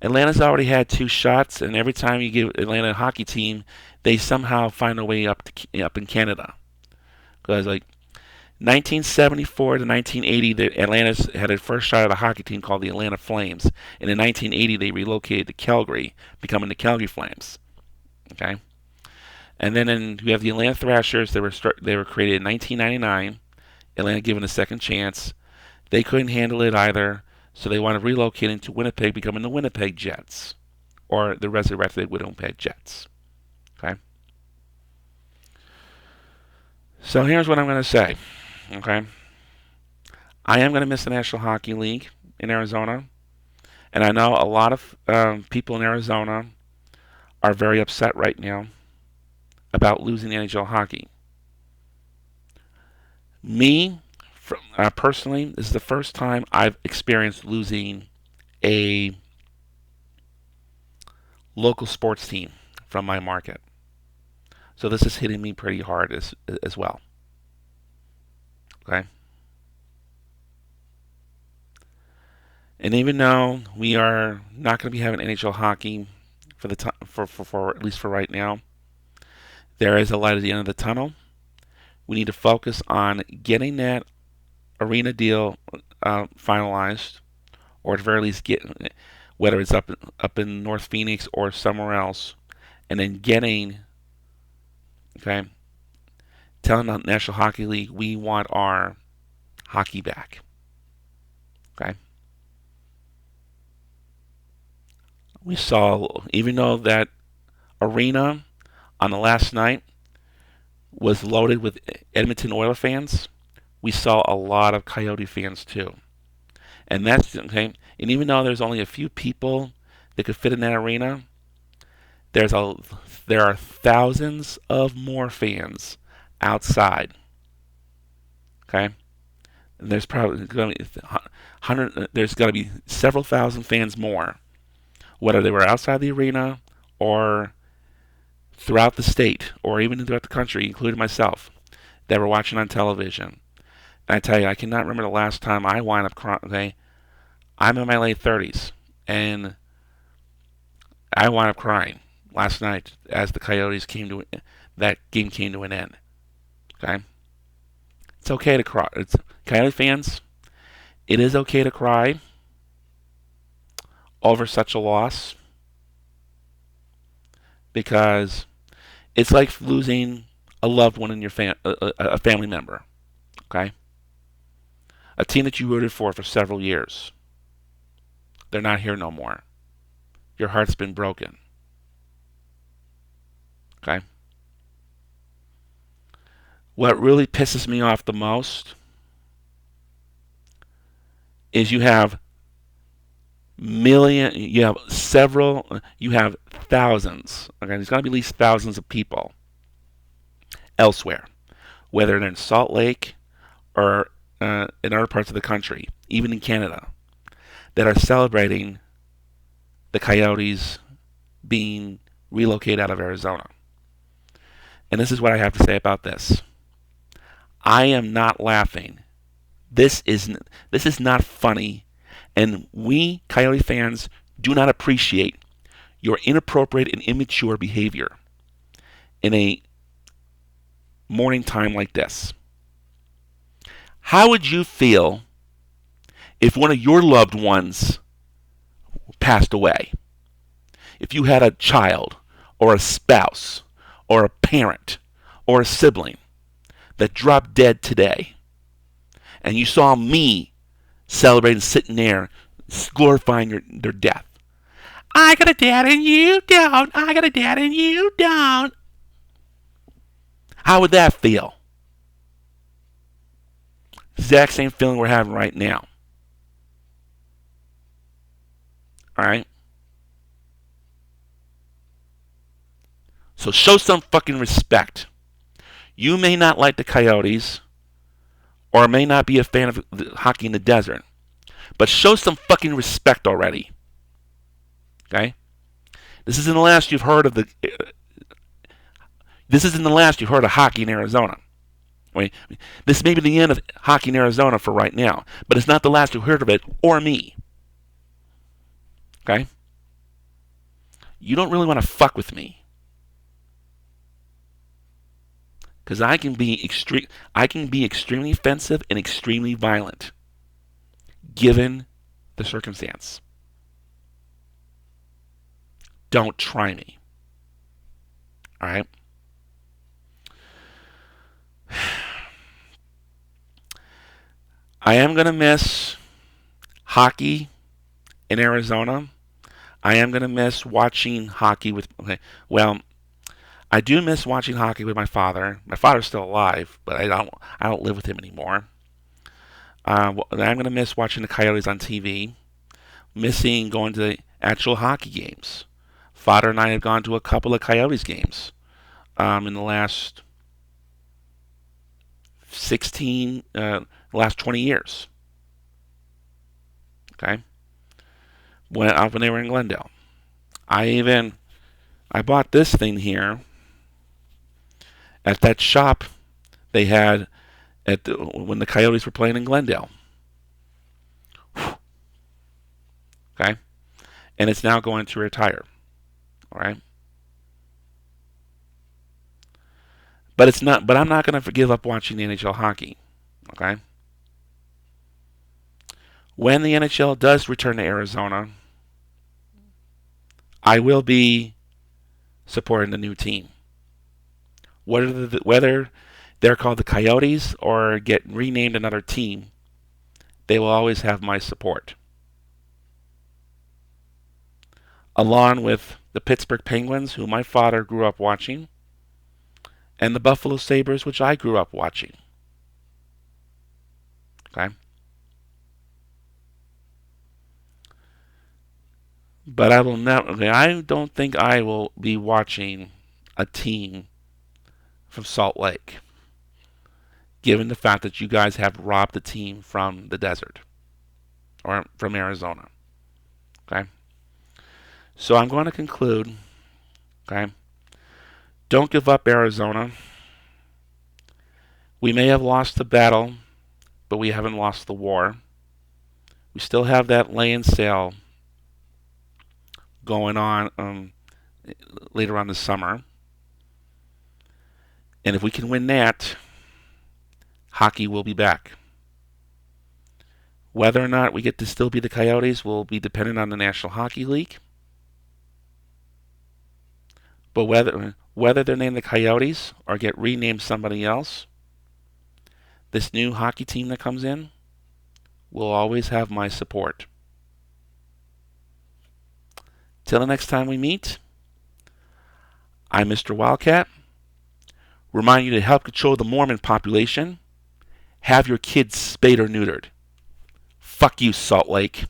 Atlanta's already had 2 shots, and every time you give Atlanta a hockey team, they somehow find a way up in Canada. Because like 1974 to 1980, Atlanta had a first shot at a hockey team called the Atlanta Flames, and in 1980 they relocated to Calgary, becoming the Calgary Flames. Okay, and then you have the Atlanta Thrashers. They were created in 1999. Atlanta given a second chance. They couldn't handle it either, so they wanted to relocate into Winnipeg, becoming the Winnipeg Jets, or the resurrected Winnipeg Jets. Okay. So here's what I'm going to say. Okay. I am going to miss the National Hockey League in Arizona, and I know a lot of people in Arizona are very upset right now about losing NHL hockey. Me, personally, this is the first time I've experienced losing a local sports team from my market. So this is hitting me pretty hard as well. Okay? And even though we are not going to be having NHL hockey for at least for right now, there is a light at the end of the tunnel. We need to focus on getting that arena deal finalized, or at the very least whether it's up in North Phoenix or somewhere else, and then telling the National Hockey League we want our hockey back. Okay. We saw, even though that arena on the last night was loaded with Edmonton Oilers fans, we saw a lot of Coyote fans too. And that's okay. And even though there's only a few people that could fit in that arena, there are thousands of more fans outside. Okay, and there's probably going to be there's got to be several thousand fans more, whether they were outside the arena or throughout the state or even throughout the country, including myself, that were watching on television. And I tell you, I cannot remember the last time I wind up crying. Okay, I'm in my late 30s, and I wound up crying last night as the Coyotes that game came to an end. Okay, it's okay to cry. It's Coyote fans. It is okay to cry over such a loss, because it's like losing a loved one in your a family member. Okay, a team that you rooted for several years. They're not here no more. your heart's been broken. Okay? What really pisses me off the most is you have you have thousands. Okay, there's got to be at least thousands of people elsewhere, whether they're in Salt Lake or in other parts of the country, even in Canada, that are celebrating the Coyotes being relocated out of Arizona. And this is what I have to say about this. I am not laughing. This is not funny, and we Coyote fans do not appreciate your inappropriate and immature behavior in a morning time like this. How would you feel if one of your loved ones passed away? If you had a child or a spouse or a parent or a sibling that dropped dead today, and you saw me celebrating, sitting there, glorifying their death. I got a dad and you don't. I got a dad and you don't. How would that feel? Exact same feeling we're having right now. Alright? So show some fucking respect. You may not like the Coyotes, or may not be a fan of hockey in the desert, but show some fucking respect already. Okay? This isn't the last you've heard of hockey in Arizona. Wait, this may be the end of hockey in Arizona for right now, but it's not the last you've heard of it or me. Okay? You don't really want to fuck with me, because I can be extremely offensive and extremely violent, given the circumstance. Don't try me. All right? I am going to miss hockey in Arizona. I am going to miss watching hockey with... Okay, well, I do miss watching hockey with my father. My father's still alive, but I don't live with him anymore. I'm going to miss watching the Coyotes on TV. Missing going to the actual hockey games. Father and I have gone to a couple of Coyotes games in the last 20 years. Okay? When they were in Glendale. I bought this thing here at that shop they had when the Coyotes were playing in Glendale. Okay? And it's now going to retire. All right? But I'm not going to give up watching the NHL hockey. Okay? When the NHL does return to Arizona, I will be supporting the new team. Whether they're called the Coyotes or get renamed another team, they will always have my support. Along with the Pittsburgh Penguins, who my father grew up watching, and the Buffalo Sabres, which I grew up watching. Okay? But I don't think I will be watching a team from Salt Lake, given the fact that you guys have robbed the team from the desert, or from Arizona. Okay? So I'm going to conclude, okay? Don't give up, Arizona. We may have lost the battle, but we haven't lost the war. We still have that laying sail going on later on this summer. And if we can win that, hockey will be back. Whether or not we get to still be the Coyotes will be dependent on the National Hockey League. But whether they're named the Coyotes or get renamed somebody else, this new hockey team that comes in will always have my support. Till the next time we meet, I'm Mr. Wildcat. Remind you to help control the Mormon population. Have your kids spayed or neutered. Fuck you, Salt Lake.